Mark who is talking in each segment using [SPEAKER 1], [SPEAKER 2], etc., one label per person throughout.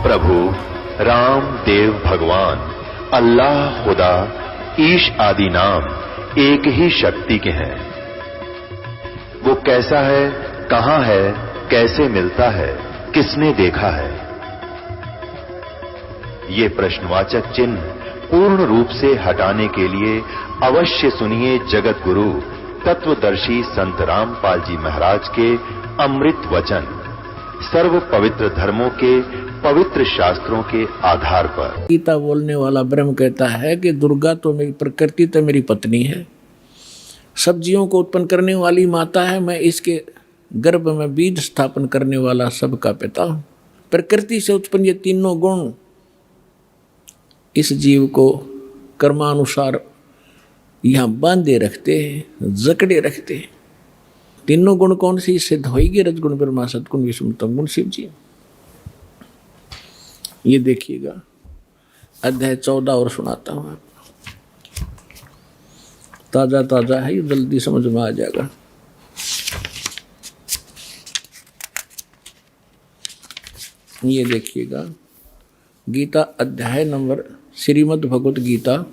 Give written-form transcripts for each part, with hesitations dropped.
[SPEAKER 1] प्रभु राम देव भगवान अल्लाह खुदा ईश आदि नाम एक ही शक्ति के हैं। वो कैसा है, कहां है, कैसे मिलता है, किसने देखा है? ये प्रश्नवाचक चिन्ह पूर्ण रूप से हटाने के लिए अवश्य सुनिए जगत गुरु तत्वदर्शी संत रामपाल जी महाराज के अमृत वचन, सर्व पवित्र धर्मों के पवित्र शास्त्रों के आधार पर।
[SPEAKER 2] गीता बोलने वाला ब्रह्म कहता है कि दुर्गा तो मेरी प्रकृति तो मेरी पत्नी है, सब्जियों को उत्पन्न करने वाली माता है, मैं इसके गर्भ में बीज स्थापन करने वाला सबका पिता हूं। प्रकृति से उत्पन्न ये तीनों गुण इस जीव को कर्मानुसार यहाँ बांधे रखते हैं, जकड़े रखते हैं। तीनों गुण कौन सी सिद्ध होगी? रजगुण ब्रह्मा सतगुण विष्णु तम गुण शिव जी। ये देखिएगा अध्याय 14 और सुनाता हूं आपको, ताजा ताजा है, ये जल्दी समझ में आ जाएगा। ये देखिएगा गीता अध्याय नंबर, श्रीमद् भगवत गीता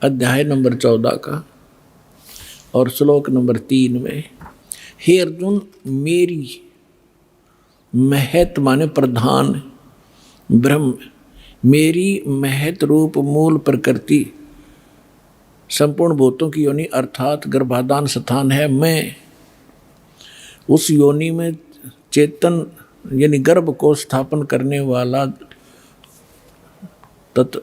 [SPEAKER 2] अध्याय नंबर 14 का और श्लोक नंबर 3 में, हे अर्जुन, मेरी महत माने प्रधान ब्रह्म, मेरी महत रूप मूल प्रकृति संपूर्ण भूतों की योनि अर्थात गर्भाधान स्थान है। मैं उस योनि में चेतन यानी गर्भ को स्थापन करने वाला तत्व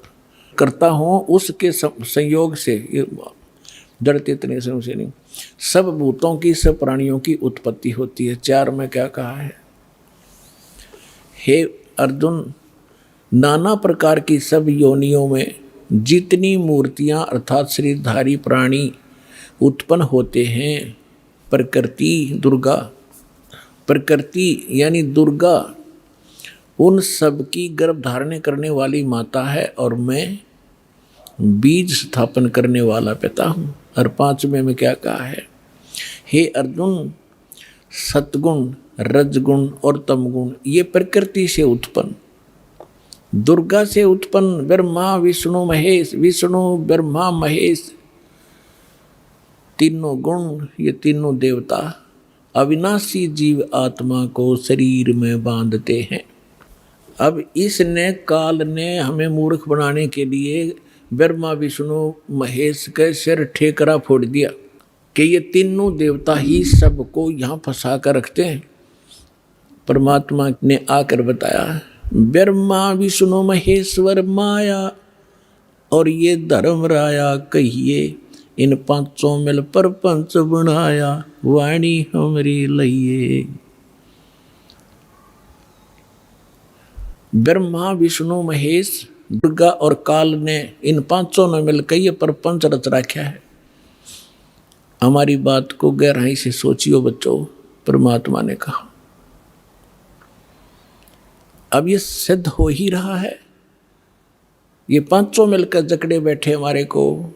[SPEAKER 2] करता हूँ। उसके संयोग से जड़ते इतने से नहीं, सब भूतों की, सब प्राणियों की उत्पत्ति होती है। 4 में क्या कहा है? हे अर्जुन, नाना प्रकार की सब योनियों में जितनी मूर्तियां अर्थात शरीरधारी प्राणी उत्पन्न होते हैं, प्रकृति दुर्गा, प्रकृति यानी दुर्गा उन सब की गर्भ धारण करने वाली माता है और मैं बीज स्थापन करने वाला पिता हूँ। और 5वें में क्या कहा है? हे अर्जुन, सतगुण, रजगुण और तमगुण ये प्रकृति से उत्पन्न, दुर्गा से उत्पन्न ब्रह्मा विष्णु महेश, विष्णु ब्रह्मा महेश तीनों गुण, ये तीनों देवता अविनाशी जीव आत्मा को शरीर में बांधते हैं। अब इसने काल ने हमें मूर्ख बनाने के लिए ब्रह्मा विष्णु महेश के सिर ठेकरा फोड़ दिया कि ये तीनों देवता ही सबको यहाँ फंसा कर रखते हैं। परमात्मा ने आकर बताया, ब्रह्मा विष्णु महेश्वर माया और ये धर्म राया कहिए, इन पांचों मिल पर पंच बनाया, वाणी हमरी लइए। ब्रह्मा विष्णु महेश दुर्गा और काल ने इन पांचों ने मिलकर ये प्रपंच रच रखा है। हमारी बात को गहराई से सोचियो बच्चों, परमात्मा ने कहा। अब ये सिद्ध हो ही रहा है, ये पांचों मिलकर जकड़े बैठे हमारे को।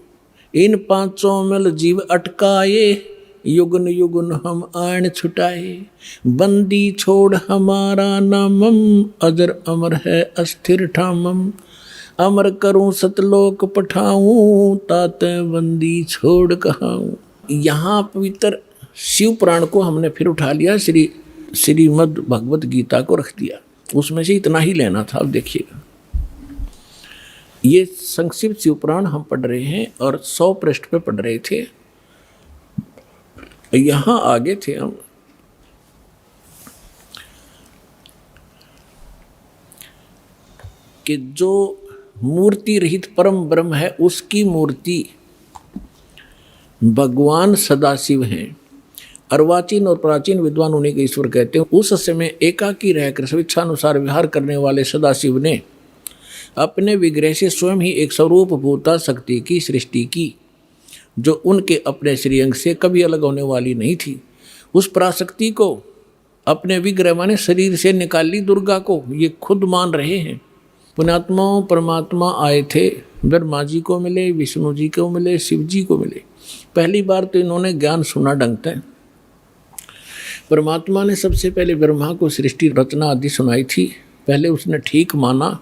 [SPEAKER 2] इन पांचों मिल जीव अटकाए, युगन युगन हम आन छुटाए, बंदी छोड़ हमारा नामम, अजर अमर है अस्थिर ठामम, अमर करूं सतलोक पठाऊं, ताते बंदी छोड़ कहाऊं। यहाँ पवित्र शिव पुराण को हमने फिर उठा लिया, श्रीमद् भगवत गीता को रख दिया, उसमें से इतना ही लेना था। अब देखिएगा, ये संक्षिप्त शिव पुराण हम पढ़ रहे हैं और 100 पृष्ठ पे पढ़ रहे थे। यहाँ आगे थे हम, कि जो मूर्ति रहित परम ब्रह्म है उसकी मूर्ति भगवान सदाशिव हैं। अर्वाचीन और प्राचीन विद्वान उन्हीं के ईश्वर कहते हैं। उस समय एकाकी रहकर स्वेच्छानुसार विहार करने वाले सदाशिव ने अपने विग्रह से स्वयं ही एक स्वरूप भूता शक्ति की सृष्टि की, जो उनके अपने श्रीअंग से कभी अलग होने वाली नहीं थी। उस पराशक्ति को अपने विग्रह माने शरीर से निकाल ली दुर्गा को, ये खुद मान रहे हैं। पुण्यात्माओं परमात्मा आए थे, ब्रह्मा जी को मिले, विष्णु जी को मिले, शिव जी को मिले। पहली बार तो इन्होंने ज्ञान सुना ढंग से। परमात्मा ने सबसे पहले ब्रह्मा को सृष्टि रचना आदि सुनाई थी पहले उसने ठीक माना,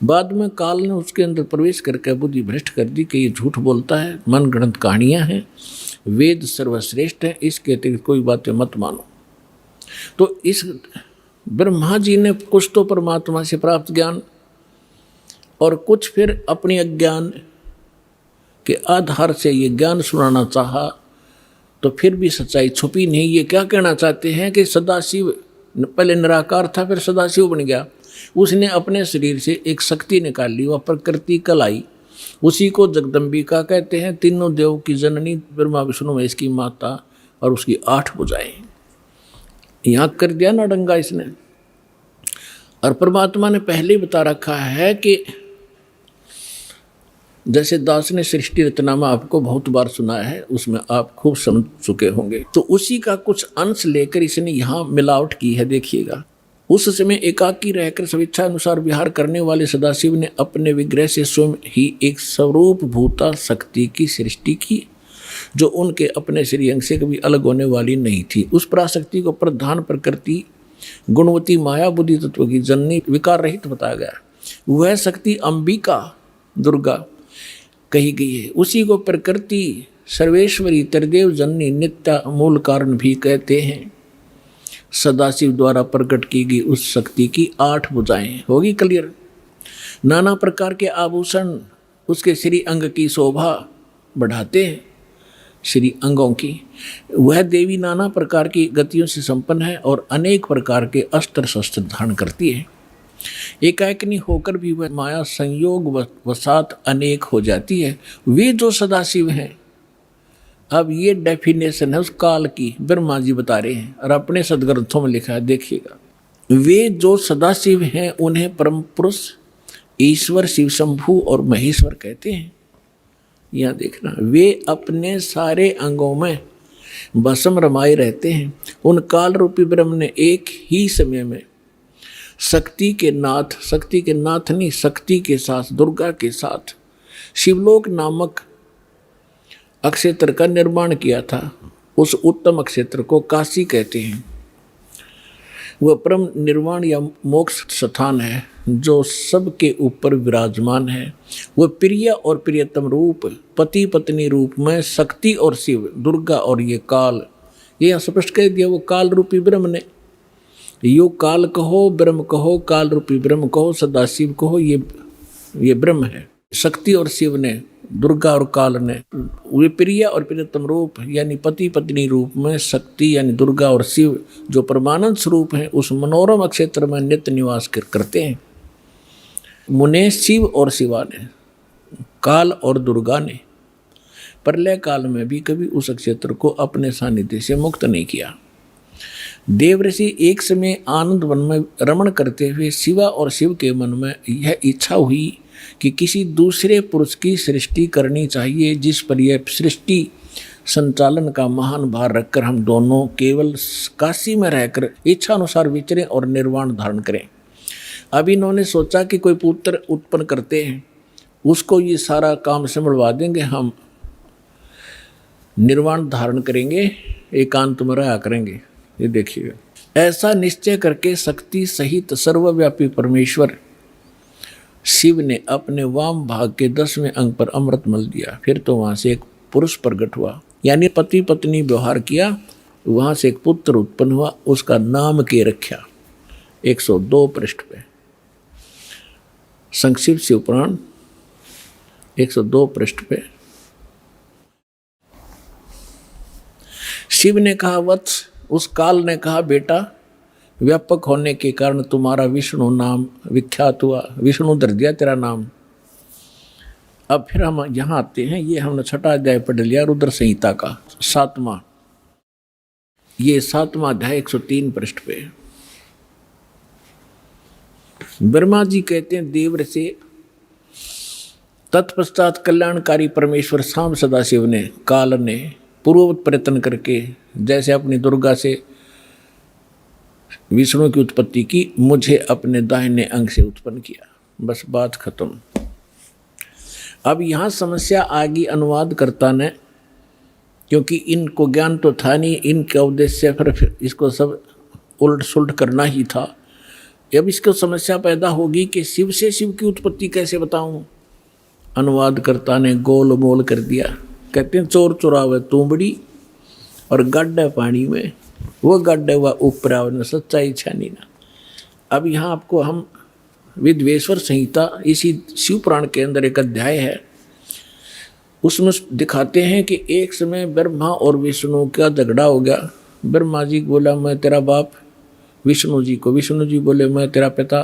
[SPEAKER 2] बाद में काल ने उसके अंदर प्रवेश करके बुद्धि भ्रष्ट कर दी कि ये झूठ बोलता है, मनगढ़ंत कहानियाँ हैं, वेद सर्वश्रेष्ठ है, इसके अतिरिक्त कोई बातें मत मानो। तो इस ब्रह्मा जी ने कुछ तो परमात्मा से प्राप्त ज्ञान और कुछ फिर अपने अज्ञान के आधार से ये ज्ञान सुनाना चाहा, तो फिर भी सच्चाई छुपी नहीं। ये क्या कहना चाहते हैं कि सदाशिव पहले निराकार था, फिर सदाशिव बन गया। उसने अपने शरीर से एक शक्ति निकाल ली, वह प्रकृति कलाई, उसी को जगदम्बिका कहते हैं। तीनों देव की जननी, ब्रह्मा विष्णु महेश की माता, और उसकी 8 भुजाएं। यहाँ कर दिया ना डंगा इसने। और परमात्मा ने पहले ही बता रखा है कि जैसे दास ने सृष्टि रत्नामा आपको बहुत बार सुना है, उसमें आप खूब समझ चुके होंगे, तो उसी का कुछ अंश लेकर इसने यहाँ मिलावट की है। देखिएगा, उस समय एकाकी रहकर स्वेच्छा अनुसार विहार करने वाले सदाशिव ने अपने विग्रह से स्वयं ही एक स्वरूप भूता शक्ति की सृष्टि की, जो उनके अपने श्री अंग से कभी अलग होने वाली नहीं थी। उस पराशक्ति को प्रधान प्रकृति गुणवती माया बुद्धि तत्व की जननी विकार रहित बताया गया। वह शक्ति अंबिका दुर्गा कही गई है। उसी को प्रकृति सर्वेश्वरी त्रिदेव जननी नित्य मूल कारण भी कहते हैं। सदाशिव द्वारा प्रकट की गई उस शक्ति की 8 भुजाएं। होगी क्लियर। नाना प्रकार के आभूषण उसके श्री अंग की शोभा बढ़ाते हैं, श्री अंगों की। वह देवी नाना प्रकार की गतियों से संपन्न है और अनेक प्रकार के अस्त्र शस्त्र धारण करती है। एकाकिनी होकर भी वह माया संयोग वसात अनेक हो जाती है। वे जो सदाशिव हैं, अब ये डेफिनेशन है उस काल की, ब्रह्मा जी बता रहे हैं और अपने सदग्रंथों में लिखा है। देखिएगा, वे जो सदाशिव हैं उन्हें परम पुरुष ईश्वर शिव शंभु और महेश्वर कहते हैं। यहाँ देखना, वे अपने सारे अंगों में भस्म रमाए रहते हैं। उन काल रूपी ब्रह्म ने एक ही समय में शक्ति के नाथ नहीं, शक्ति के साथ, दुर्गा के साथ शिवलोक नामक अक्षेत्र का निर्माण किया था। उस उत्तम अक्षेत्र को काशी कहते हैं। वह परम निर्वाण या मोक्ष स्थान है जो सबके ऊपर विराजमान है। वह प्रिय और प्रियतम रूप, पति पत्नी रूप में शक्ति और शिव, दुर्गा और ये काल, ये स्पष्ट कह दिया। वो काल रूपी ब्रह्म ने, यो काल कहो ब्रह्म कहो, काल रूपी ब्रह्म कहो, सदाशिव कहो, ये ब्रह्म है। शक्ति और शिव ने, दुर्गा और काल ने, वे प्रिय और प्रियतम रूप यानी पति पत्नी रूप में शक्ति यानी दुर्गा और शिव जो परमानंद स्वरूप हैं, उस मनोरम क्षेत्र में नित्य निवास करते हैं। मुने शिव और शिवा ने, काल और दुर्गा ने प्रलय काल में भी कभी उस क्षेत्र को अपने सानिध्य से मुक्त नहीं किया। देवऋषि एक समय आनंद वन में रमण करते हुए शिवा और शिव के मन में यह इच्छा हुई कि किसी दूसरे पुरुष की सृष्टि करनी चाहिए, जिस पर यह सृष्टि संचालन का महान भार रखकर हम दोनों केवल काशी में रहकर इच्छा अनुसार विचरें और निर्वाण धारण करें। अब इन्होंने सोचा कि कोई पुत्र उत्पन्न करते हैं, उसको ये सारा काम संभलवा देंगे, हम निर्वाण धारण करेंगे, एकांत में रहा करेंगे। ये देखिएगा, ऐसा निश्चय करके शक्ति सहित सर्वव्यापी परमेश्वर शिव ने अपने वाम भाग के 10वें अंग पर अमृत मल दिया। फिर तो वहां से एक पुरुष प्रकट हुआ, यानी पति पत्नी व्यवहार किया, वहां से एक पुत्र उत्पन्न हुआ, उसका नाम के रखा। 102 पृष्ठ पे संक्षिप्त शिव पुराण 102 पृष्ठ पे शिव ने कहा, वत्स, उस काल ने कहा, बेटा, व्यापक होने के कारण तुम्हारा विष्णु नाम विख्यात हुआ, विष्णु धर दिया तेरा नाम। अब फिर हम यहाँ आते हैं, ये हमने 6वां अध्याय पढ़ लिया रुद्र संहिता का 7वां, ये 7वां अध्याय 103 पृष्ठ पे। ब्रह्मा जी कहते हैं, देव से तत्पश्चात कल्याणकारी परमेश्वर शाम सदाशिव ने, काल ने पूर्ववत प्रयत्न करके जैसे अपनी दुर्गा से विष्णु की उत्पत्ति की, मुझे अपने दाहिने अंग से उत्पन्न किया। बस बात खत्म। अब यहाँ समस्या आ गई अनुवादकर्ता ने, क्योंकि इनको ज्ञान तो था नहीं, इनका उद्देश्य फिर इसको सब उलट सुलट करना ही था। अब इसको समस्या पैदा होगी कि शिव से शिव की उत्पत्ति कैसे बताऊं। अनुवादकर्ता ने गोल मोल कर दिया। कहते हैं चोर चुरावे तुंबड़ी और गड्ढे पानी में, वो गड्ढे हुआ ऊपर आवने सच्चाई छानी ना। अब यहाँ आपको हम विद्वेश्वर संहिता इसी शिव पुराण के अंदर एक अध्याय है, उसमें दिखाते हैं कि एक समय ब्रह्मा और विष्णु का झगड़ा हो गया। ब्रह्मा जी बोला मैं तेरा बाप विष्णु जी को, विष्णु जी बोले मैं तेरा पिता,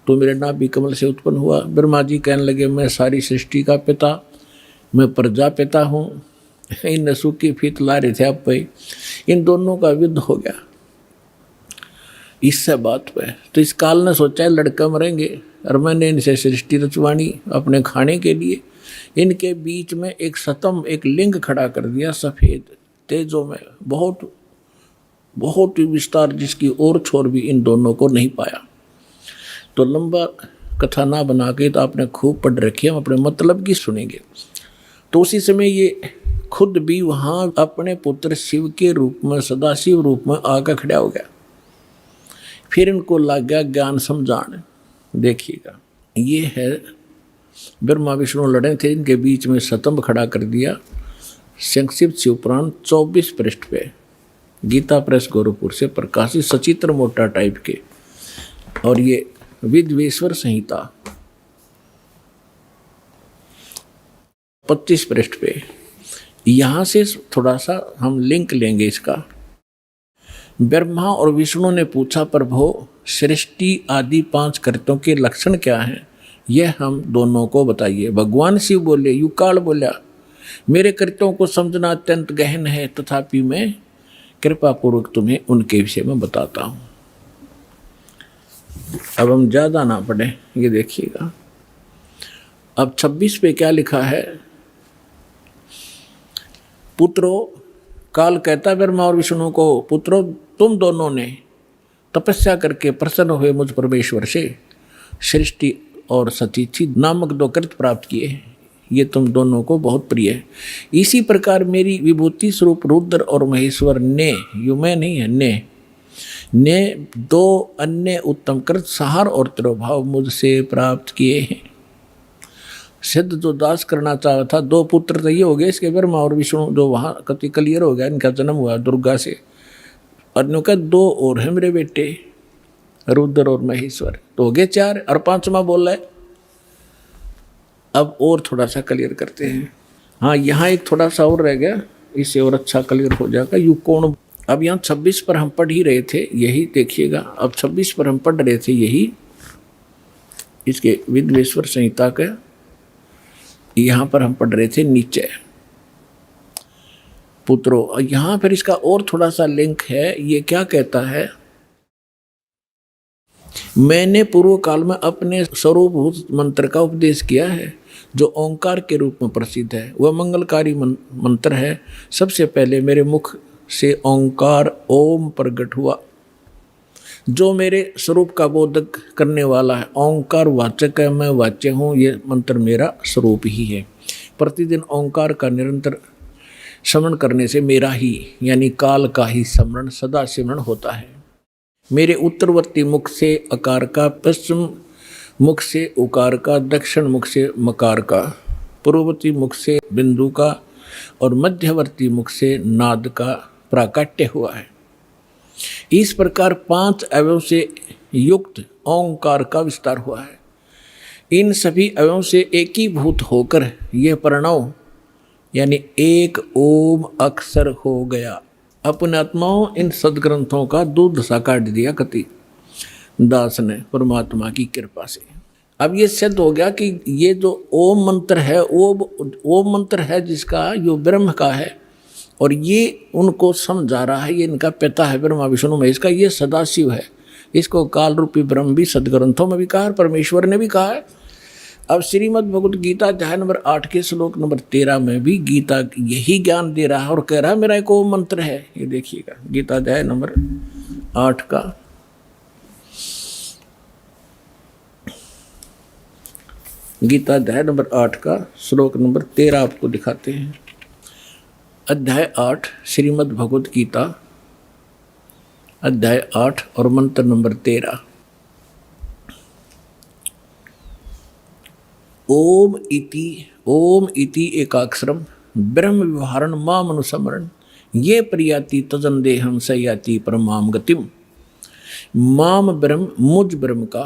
[SPEAKER 2] तो मेरे नाभि कमल से उत्पन्न हुआ। ब्रह्मा जी कहने लगे मैं सारी सृष्टि का पिता, मैं प्रजापिता हूँ। इन सूखी फीत ला रहे थे आप पे, इन दोनों का युद्ध हो गया इससे बात पे। तो इस काल ने सोचा है लड़का मरेंगे और मैंने इनसे सृष्टि रचवानी अपने खाने के लिए। इनके बीच में एक सतम, एक लिंग खड़ा कर दिया सफ़ेद तेजों में, बहुत बहुत ही विस्तार, जिसकी और छोर भी इन दोनों को नहीं पाया। तो लंबा कथा ना बना के तो आपने खूब पढ़ रखी, हम अपने मतलब की सुनेंगे। तो उसी समय ये खुद भी वहाँ अपने पुत्र शिव के रूप में, सदाशिव रूप में आकर खड़ा हो गया। फिर इनको लग गया ज्ञान समझाने। देखिएगा ये है ब्रह्मा विष्णु लड़े थे, इनके बीच में स्तंभ खड़ा कर दिया। संक्षिप्त शिवपुराण 24 पृष्ठ पे, गीता प्रेस गोरखपुर से प्रकाशित, सचित्र मोटा टाइप के। और ये विद्वेश्वर संहिता 25 पृष्ठ पे। यहाँ से थोड़ा सा हम लिंक लेंगे इसका। ब्रह्मा और विष्णु ने पूछा प्रभु सृष्टि आदि 5 कृत्यों के लक्षण क्या हैं, यह हम दोनों को बताइए। भगवान शिव बोले, युकाल बोला मेरे कृत्यों को समझना अत्यंत गहन है, तथापि मैं कृपा पूर्वक तुम्हें उनके विषय में बताता हूँ। अब हम ज़्यादा ना पढ़े, ये देखिएगा। अब 26 पे क्या लिखा है। पुत्रों, काल कहता ब्रह्मा और विष्णु को, पुत्रों तुम दोनों ने तपस्या करके प्रसन्न हुए मुझ परमेश्वर से सृष्टि और सतीथि नामक 2 कृत्य प्राप्त किए, ये तुम दोनों को बहुत प्रिय है। इसी प्रकार मेरी विभूति स्वरूप रुद्र और महेश्वर ने, यू मैं नहीं है, ने 2 अन्य उत्तम कृत सहार और तिरोभाव मुझसे प्राप्त किए हैं। सिद्ध जो दास करना चाहा था, 2 पुत्र तो ये हो गए इसके, ब्रह्मा और विष्णु, जो वहाँ कति क्लियर हो गया, इनका जन्म हुआ दुर्गा से। और का 2 और है मेरे बेटे रुद्र और महेश्वर, तो हो गए 4, और 5वां बोल रहा है। अब और थोड़ा सा क्लियर करते हैं। हाँ, यहाँ एक थोड़ा सा और रह गया, इससे और अच्छा क्लियर हो जाएगा। यू कौन। अब यहाँ 26 पर हम पढ़ ही रहे थे, यही देखिएगा। अब 26 पर हम पढ़ रहे थे, यही इसके विद्वेश्वर संहिता के यहाँ पर हम पढ़ रहे थे नीचे। पुत्रों, यहाँ फिर इसका और थोड़ा सा लिंक है। ये क्या कहता है, मैंने पूर्व काल में अपने स्वरूपभूत मंत्र का उपदेश किया है, जो ओंकार के रूप में प्रसिद्ध है। वह मंगलकारी मंत्र है। सबसे पहले मेरे मुख से ओंकार ओम प्रकट हुआ, जो मेरे स्वरूप का बोधक करने वाला है। ओंकार वाचक है, मैं वाच्य हूँ, ये मंत्र मेरा स्वरूप ही है। प्रतिदिन ओंकार का निरंतर स्मरण करने से मेरा ही यानी काल का ही स्मरण सदा सिमरण होता है। मेरे उत्तरवर्ती मुख से अकार का, पश्चिम मुख से उकार का, दक्षिण मुख से मकार का, पूर्ववर्ती मुख से बिंदु का और मध्यवर्ती मुख से नाद का प्राकट्य हुआ है। इस प्रकार 5 अवयव से युक्त ओंकार का विस्तार हुआ है। इन सभी अवयवों से एकीभूत होकर यह प्रणव यानी एक ओम अक्षर हो गया। अपने आत्माओं इन सदग्रंथों का दूध सा काट दिया कति दास ने परमात्मा की कृपा से। अब ये सिद्ध हो गया कि ये जो ओम मंत्र है, ओम मंत्र है जिसका जो ब्रह्म का है, और ये उनको समझा रहा है, ये इनका पिता है ब्रह्मा विष्णु महेश का, ये सदाशिव है। इसको काल रूपी ब्रह्म भी सदग्रंथों में भी कहा है, परमेश्वर ने भी कहा है। अब श्रीमद् भगवत गीता अध्याय नंबर 8 के श्लोक नंबर 13 में भी गीता यही ज्ञान दे रहा है और कह रहा है मेरा एक ओम मंत्र है। ये देखिएगा गीता अध्याय नंबर 8 का गीता अध्याय नंबर 8 का श्लोक नंबर 13 आपको दिखाते हैं। अध्याय 8 श्रीमद् भगवत गीता अध्याय 8 और मंत्र नंबर 13। ओम इति एकाक्षरम ब्रह्म विहारण माम अनुसमरण ये प्रियाति तजन देहम सयाति परमाम गतिम। माम ब्रह्म मुझ ब्रह्म का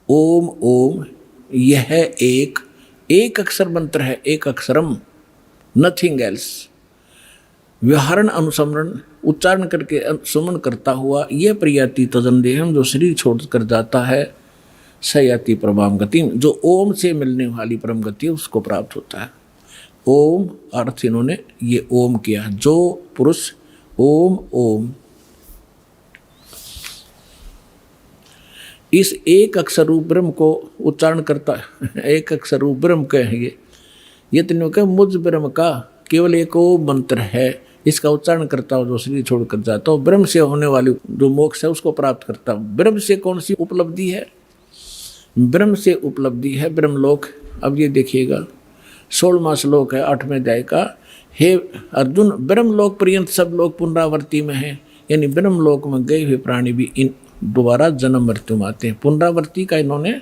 [SPEAKER 2] ओम ओम यह एक अक्षर मंत्र है, एक अक्षरम, नथिंग एल्स। विहारण अनुसमरण उच्चारण करके सुमन करता हुआ यह प्रियाति तजन देहम जो शरीर छोड़ कर जाता है, सयाति परमाम गतिम जो ओम से मिलने वाली परम गति उसको प्राप्त होता है। ओम अर्थ इन्होंने ये ओम किया, जो पुरुष ओम ओम इस एक अक्षर रूप ब्रह्म को उच्चारण करता है, एक अक्षर रूप ब्रह्म कहेंगे ये तीनों के मुझ ब्रह्म का केवल एक ओम मंत्र है, इसका उच्चारण करता हो जो शरीर छोड़कर जाता हो, ब्रह्म से होने वाली जो मोक्ष है उसको प्राप्त करता हो। ब्रह्म से कौन सी उपलब्धि है? ब्रह्म से उपलब्धि है ब्रह्मलोक। अब ये देखिएगा 16वां श्लोक है 8वें अध्याय का। हे अर्जुन, ब्रह्मलोक पर्यंत सब लोग पुनरावृत्ति में हैं, यानी ब्रह्मलोक में गए हुए प्राणी भी इन दोबारा जन्म मृत्यु में आते हैं। पुनरावृत्ति का इन्होंने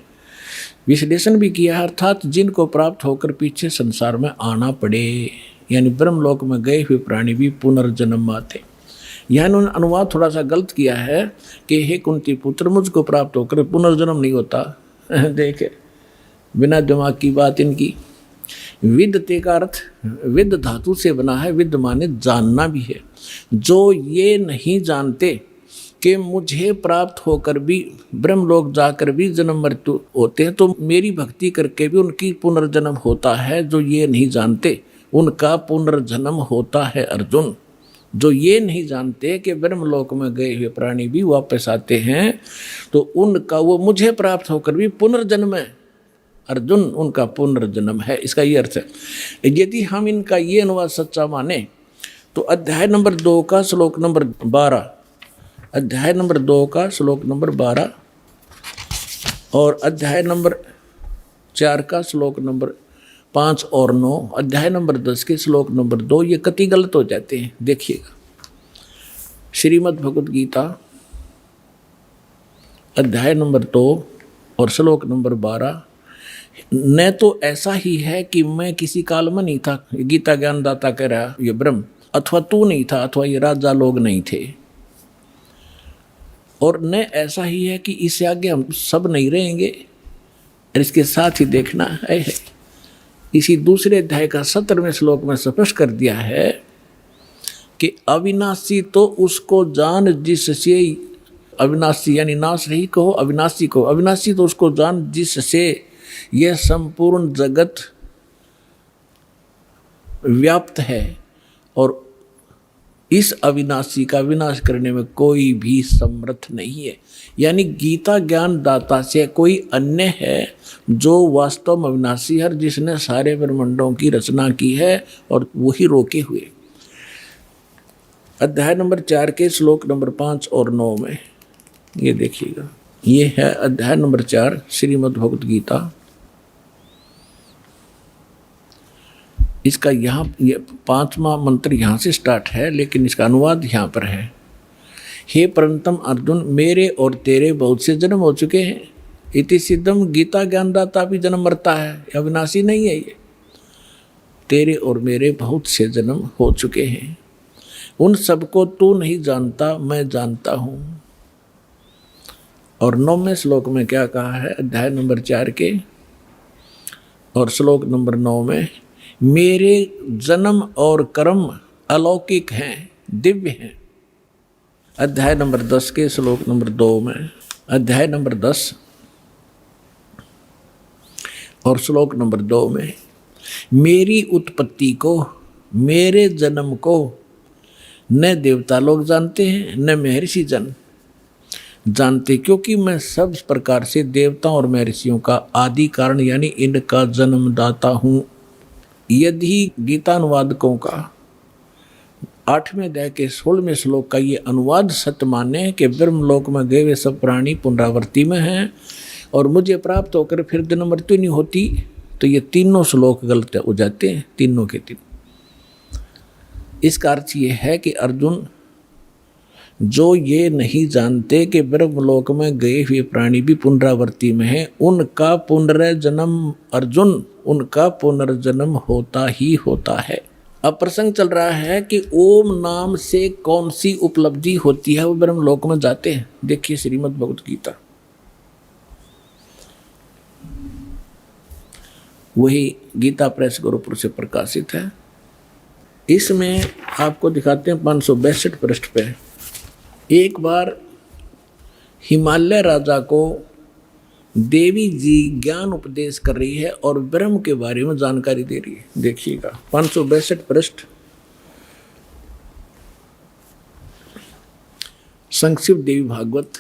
[SPEAKER 2] विश्लेषण भी किया है, अर्थात जिनको प्राप्त होकर पीछे संसार में आना पड़े, यानी ब्रह्मलोक में गए हुए प्राणी भी पुनर्जन्म में आते। यह इन्होंने अनुवाद थोड़ा सा गलत किया है कि हे कुंती पुत्र मुझको प्राप्त होकर पुनर्जन्म नहीं होता। देखे बिना दिमाग की बात इनकी। विद्यते का अर्थ विद धातु से बना है, विद माने जानना भी है। जो ये नहीं जानते कि मुझे प्राप्त होकर भी ब्रह्मलोक जाकर भी जन्म मृत्यु होते हैं, तो मेरी भक्ति करके भी उनकी पुनर्जन्म होता है। जो ये नहीं जानते उनका पुनर्जन्म होता है अर्जुन। जो ये नहीं जानते कि ब्रह्मलोक में गए हुए प्राणी भी वापस आते हैं, तो उनका वो मुझे प्राप्त होकर भी पुनर्जन्म है अर्जुन, उनका पुनर्जन्म है। इसका ये अर्थ है। यदि हम इनका ये अनुवाद सच्चा माने तो अध्याय नंबर 2 का श्लोक नंबर 12, अध्याय नंबर 2 का श्लोक नंबर 12 और अध्याय नंबर 4 का श्लोक नंबर 5 और 9, अध्याय नंबर 10 के श्लोक नंबर 2 ये कति गलत हो जाते हैं। देखिएगा श्रीमद् भगवद गीता अध्याय नंबर 2 और श्लोक नंबर 12। न तो ऐसा ही है कि मैं किसी काल में नहीं था, गीता ज्ञानदाता कह रहा ये ब्रह्म, अथवा तू नहीं था, अथवा ये राजा लोग नहीं थे, और न ऐसा ही है कि इससे आगे हम सब नहीं रहेंगे। और इसके साथ ही देखना है इसी दूसरे अध्याय का 17वें श्लोक में स्पष्ट कर दिया है कि अविनाशी तो उसको जान जिससे, अविनाशी यानी नाश रही कहो अविनाशी को, अविनाशी तो उसको जान जिससे यह संपूर्ण जगत व्याप्त है, और इस अविनाशी का विनाश करने में कोई भी समर्थ नहीं है। यानी गीता ज्ञान दाता से कोई अन्य है जो वास्तव में अविनाशी है, जिसने सारे ब्रह्मांडों की रचना की है और वही रोके हुए। अध्याय नंबर 4 के श्लोक नंबर 5 और 9 में ये देखिएगा, ये है अध्याय नंबर 4 श्रीमद् भगवद गीता। इसका यहाँ ये 5वां मंत्र यहाँ से स्टार्ट है, लेकिन इसका अनुवाद यहाँ पर है। हे परंतम अर्जुन, मेरे और तेरे बहुत से जन्म हो चुके हैं। इति सिद्धम, गीता ज्ञानदाता भी जन्म मरता है, अविनाशी नहीं है ये। तेरे और मेरे बहुत से जन्म हो चुके हैं, उन सबको तू नहीं जानता, मैं जानता हूँ। और 9वें श्लोक में क्या कहा है, अध्याय नंबर 4 के और श्लोक नंबर 9 में, मेरे जन्म और कर्म अलौकिक हैं, दिव्य हैं। अध्याय नंबर 10 के श्लोक नंबर 2 में, अध्याय नंबर 10 और श्लोक नंबर 2 में, मेरी उत्पत्ति को, मेरे जन्म को न देवता लोग जानते हैं न महर्षि जन जानते, क्योंकि मैं सब प्रकार से देवताओं और महर्षियों का आदि कारण यानी इनका जन्मदाता हूँ। यदि गीतानुवादकों का 8वें अध्याय के 16वें श्लोक का ये अनुवाद सत्य माने कि ब्रह्मलोक में गए वे सब प्राणी पुनरावृत्ति में हैं और मुझे प्राप्त होकर फिर जन्म मृत्यु नहीं होती, तो ये तीनों श्लोक गलत हो जाते हैं, तीनों के तीन। इसका अर्थ ये है कि अर्जुन, जो ये नहीं जानते कि ब्रह्मलोक में गए हुए प्राणी भी पुनरावृत्ति में है, उनका पुनर्जन्म अर्जुन, उनका पुनर्जन्म होता ही होता है। अब प्रसंग चल रहा है कि ओम नाम से कौन सी उपलब्धि होती है, वो ब्रह्मलोक में जाते हैं। देखिए श्रीमद् भगवत गीता, वही गीता प्रेस गोरखपुर से प्रकाशित है। इसमें आपको दिखाते हैं 562 पृष्ठ पे। एक बार हिमालय राजा को देवी जी ज्ञान उपदेश कर रही है और ब्रह्म के बारे में जानकारी दे रही है। देखिएगा 562 पृष्ठ, संक्षिप्त देवी भागवत,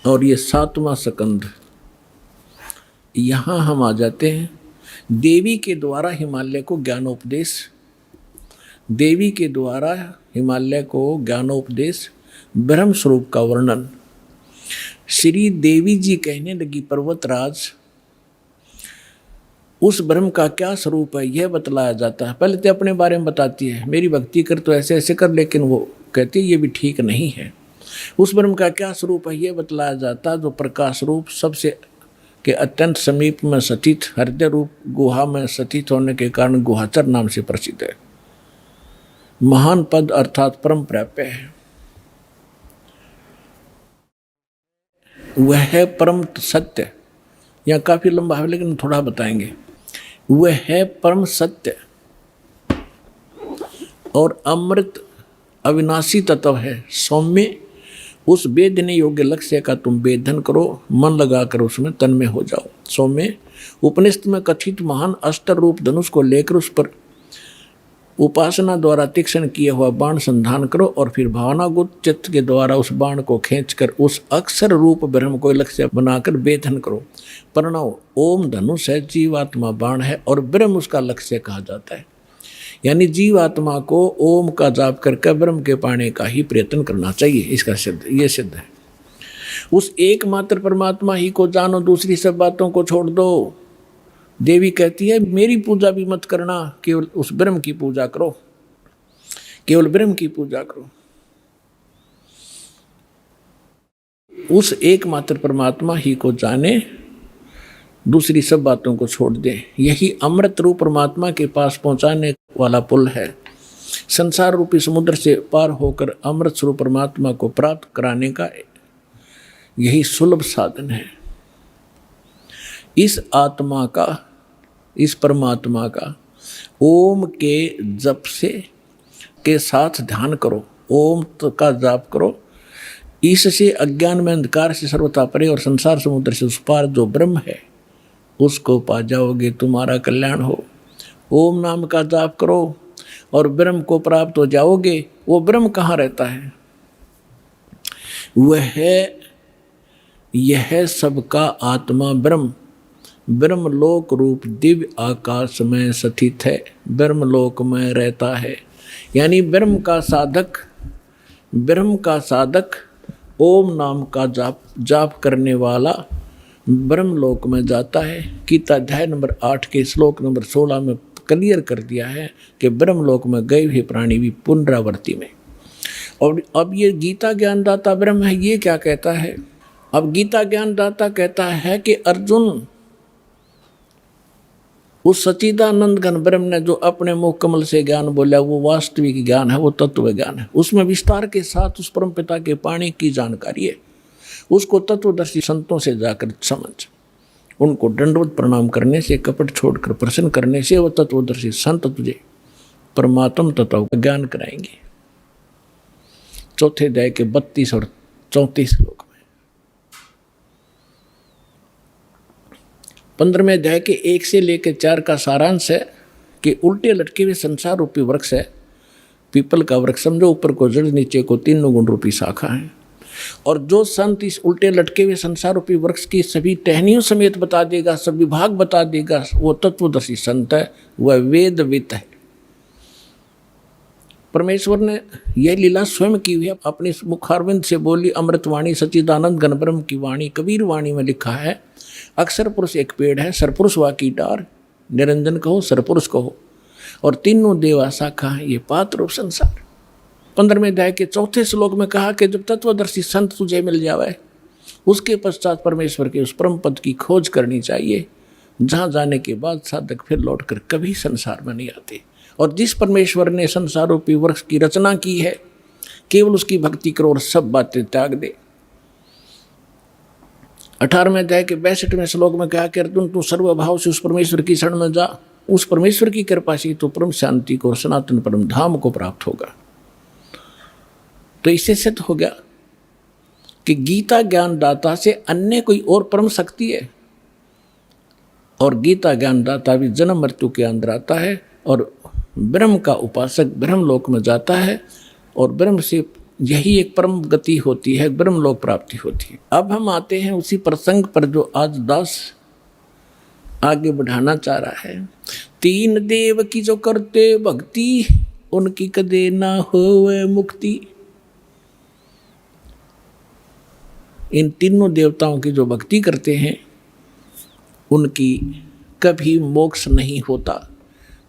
[SPEAKER 2] और ये 7वां स्कंध। यहाँ हम आ जाते हैं। देवी के द्वारा हिमालय को ज्ञानोपदेश, देवी के द्वारा हिमालय को ज्ञानोपदेश, ब्रह्म स्वरूप का वर्णन। श्री देवी जी कहने लगी, पर्वतराज, उस ब्रह्म का क्या स्वरूप है यह बतलाया जाता है। पहले तो अपने बारे में बताती है, मेरी भक्ति कर तो ऐसे ऐसे कर, लेकिन वो कहती है ये भी ठीक नहीं है। उस ब्रह्म का क्या स्वरूप है यह बतलाया जाता है, जो प्रकाश रूप, सबसे के अत्यंत समीप में स्थित, हृदय रूप गुहा में स्थित होने के कारण गुहाचर नाम से प्रसिद्ध है। महान पद अर्थात परम प्राप्य है। वह है परम सत्य। यहाँ काफी लंबा है लेकिन थोड़ा बताएंगे। वह है परम सत्य और अमृत अविनाशी तत्व है। सौम्य, उस वेदने योग्य लक्ष्य का तुम वेदन करो, मन लगाकर उसमें तन्मय हो जाओ। सौम्य, उपनिषद में कथित महान अस्त्र रूप धनुष को लेकर उस पर उपासना द्वारा तीक्ष्ण किया हुआ बाण संधान करो और फिर भावनागुत चित्त के द्वारा उस बाण को खींचकर उस अक्षर रूप ब्रह्म को लक्ष्य बनाकर वेदन करो। प्रणव, ओम धनुष है, जीवात्मा बाण है और ब्रह्म उसका लक्ष्य कहा जाता है। यानी जीवात्मा को ओम का जाप करके ब्रह्म के पाने का ही प्रयत्न करना चाहिए। इसका सिद्ध, ये सिद्ध है। उस एकमात्र परमात्मा ही को जानो, दूसरी सब बातों को छोड़ दो। देवी कहती है मेरी पूजा भी मत करना, केवल उस ब्रह्म की पूजा करो, केवल ब्रह्म की पूजा करो। उस एकमात्र परमात्मा ही को जाने, दूसरी सब बातों को छोड़ दे। यही अमृत रूप परमात्मा के पास पहुंचाने वाला पुल है। संसार रूपी समुद्र से पार होकर अमृत स्वरूप परमात्मा को प्राप्त कराने का यही सुलभ साधन है। इस आत्मा का, इस परमात्मा का ओम के जप से के साथ ध्यान करो, ओम का जाप करो। इससे अज्ञान में अंधकार से सर्वथा परे और संसार समुद्र से उस पार जो ब्रह्म है उसको पा जाओगे, तुम्हारा कल्याण हो। ओम नाम का जाप करो और ब्रह्म को प्राप्त हो जाओगे। वो ब्रह्म कहाँ रहता है? वह है, यह सबका आत्मा ब्रह्म, ब्रह्मलोक रूप दिव्य आकाश में स्थित है, ब्रह्मलोक में रहता है। यानी ब्रह्म का साधक, ब्रह्म का साधक ओम नाम का जाप करने वाला ब्रह्मलोक में जाता है। गीता अध्याय नंबर 8 के श्लोक नंबर 16 में क्लियर कर दिया है कि ब्रह्मलोक में गए हुए प्राणी भी पुनरावृत्ति में। और अब ये गीता ज्ञानदाता ब्रह्म है, ये क्या कहता है? अब गीता ज्ञानदाता कहता है कि अर्जुन, उस सच्चिदानंद घन ब्रह्म ने जो अपने मुख कमल से ज्ञान बोला वो वास्तविक ज्ञान है, वो तत्व ज्ञान है। उसमें विस्तार के साथ उस परम पिता के पाणी की जानकारी है। उसको तत्वदर्शी संतों से जाकर समझ, उनको दंडवत प्रणाम करने से, कपट छोड़कर प्रसन्न करने से वो तत्वदर्शी संत तुझे परमात्म तत्व का ज्ञान कराएंगे। चौथे अध्याय के 32 और 34 श्लोक में। 15वें अध्याय के 1 से लेकर 4 का सारांश है कि उल्टे लटके हुए संसार रूपी वृक्ष है। पीपल का वृक्ष समझो, ऊपर को जड़, नीचे को 3 गुण रूपी शाखा है। और जो संत इस उल्टे लटके हुए संसार रूपी वृक्ष की सभी टहनियों समेत बता देगा, सब विभाग बता देगा, वो तत्वदर्शी संत है, वह वेदवित है। परमेश्वर ने यह लीला स्वयं की हुई है, अपने मुखारविंद से बोली अमृतवाणी सच्चिदानंद घन ब्रह्म की वाणी। कबीर वाणी में लिखा है, अक्षर पुरुष एक पेड़ है, सरपुरुष वा की डार, निरंजन कहो सरपुरुष कहो, और तीनों देवा शाखा है, ये पात्र रूप संसार। 15वें अध्याय के 4 श्लोक में कहा कि जब तत्वदर्शी संत तुझे मिल जावे उसके पश्चात परमेश्वर के उस परम पद की खोज करनी चाहिए, जहाँ जाने के बाद साधक फिर लौटकर कभी संसार में नहीं आते। और जिस परमेश्वर ने संसार रूपी वृक्ष की रचना की है, केवल उसकी भक्ति करो और सब बातें त्याग दे। 18वें अध्याय के 62वें श्लोक में कहा कि अर्जुन तू सर्वभाव से उस परमेश्वर की शरण में जा, उस परमेश्वर की कृपा से तो परम शांति को और सनातन परम धाम को प्राप्त होगा। तो इससे सिद्ध हो गया कि गीता ज्ञानदाता से अन्य कोई और परम शक्ति है, और गीता ज्ञानदाता भी जन्म मृत्यु के अंदर आता है और ब्रह्म का उपासक ब्रह्म लोक में जाता है, और ब्रह्म से यही एक परम गति होती है, ब्रह्म लोक प्राप्ति होती है। अब हम आते हैं उसी प्रसंग पर जो आज दास आगे बढ़ाना चाह रहा है। 3 देव की जो करते भक्ति, उनकी कदे ना होवे मुक्ति। इन तीनों देवताओं की जो भक्ति करते हैं उनकी कभी मोक्ष नहीं होता।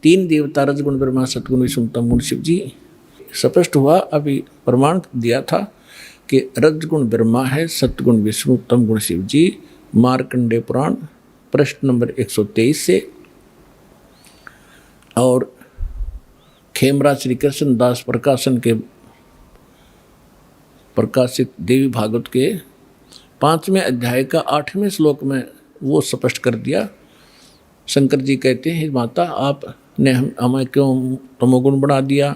[SPEAKER 2] 3 देवता रजगुण ब्रह्मा सतगुण विष्णु तम गुण शिव जी। स्पष्ट हुआ, अभी प्रमाण दिया था कि रजगुण ब्रह्मा है, सतगुण विष्णु तम गुण शिव जी। मार्कंडेय पुराण प्रश्न नंबर 123 से, और खेमरा श्री कृष्ण दास प्रकाशन के प्रकाशित देवी भागवत के 5वें अध्याय का 8वें श्लोक में वो स्पष्ट कर दिया। शंकर जी कहते हैं, माता आपने हमें क्यों तमोगुण बना दिया,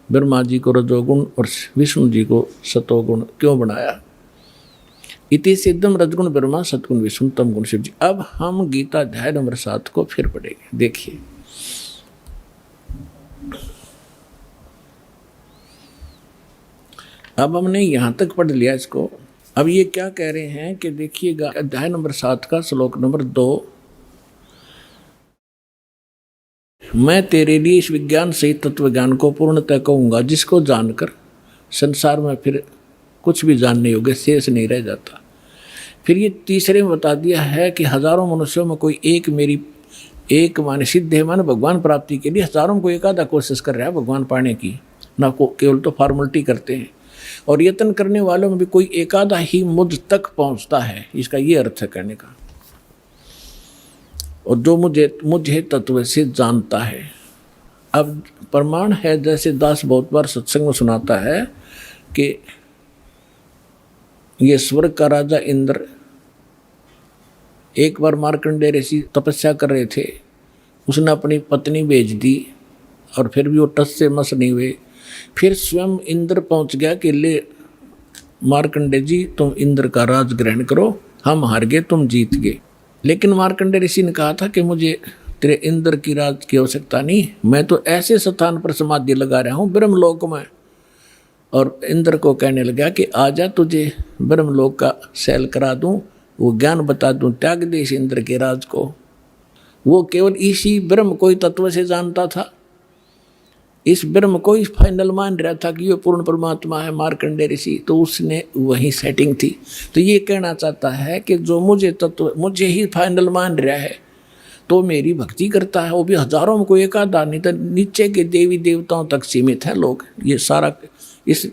[SPEAKER 2] ब्रह्मा जी को रजोगुण और विष्णु जी को सतोगुण क्यों बनाया। इति सिद्धम रजगुण ब्रह्मा सतगुण विष्णु तम गुण शिव जी। अब हम गीता अध्याय नंबर 7 को फिर पढ़ेंगे। देखिए, अब हमने यहां तक पढ़ लिया इसको। अब ये क्या कह रहे हैं कि देखिएगा, अध्याय नंबर 7 का श्लोक नंबर 2, मैं तेरे लिए इस विज्ञान सहित तत्व ज्ञान को पूर्णतः कहूँगा, जिसको जानकर संसार में फिर कुछ भी जानने योग्य शेष नहीं रह जाता। फिर ये तीसरे में बता दिया है कि हजारों मनुष्यों में कोई एक माने सिद्ध है, माने भगवान प्राप्ति के लिए हजारों में कोई एक आधा कोशिश कर रहा है भगवान पाने की, ना को केवल तो फॉर्मेलिटी करते हैं। और यत्न करने वालों में भी कोई एक आधा ही मुझ तक पहुंचता है, इसका ये अर्थ है कहने का। और जो मुझे तत्व से जानता है। अब प्रमाण है, जैसे दास बहुत बार सत्संग में सुनाता है कि ये स्वर्ग का राजा इंद्र एक बार मार्कंडेय ऋषि तपस्या कर रहे थे, उसने अपनी पत्नी भेज दी और फिर भी वो टस से मस नहीं हुए। फिर स्वयं इंद्र पहुंच गया कि ले मार्कंडेय जी तुम इंद्र का राज ग्रहण करो, हम हार गए तुम जीत गए। लेकिन मार्कंडेय ऋषि ने कहा था कि मुझे तेरे इंद्र की राज की आवश्यकता नहीं, मैं तो ऐसे स्थान पर समाधि लगा रहा हूँ ब्रह्मलोक में। और इंद्र को कहने लगा कि आजा तुझे ब्रह्मलोक का सैल करा दूं, वो ज्ञान बता दूं, त्याग दे इस इंद्र के राज को। वो केवल इसी ब्रह्म को ही तत्व से जानता था, इस ब्रह्म को ही फाइनल मान रहा था कि ये पूर्ण परमात्मा है मार्कंडेय ऋषि, तो उसने वही सेटिंग थी। तो ये कहना चाहता है कि जो मुझे ही फाइनल मान रहा है तो मेरी भक्ति करता है, वो भी हजारों में कोई एक आधा, नहीं तो नीचे के देवी देवताओं तक सीमित हैं लोग। ये सारा इस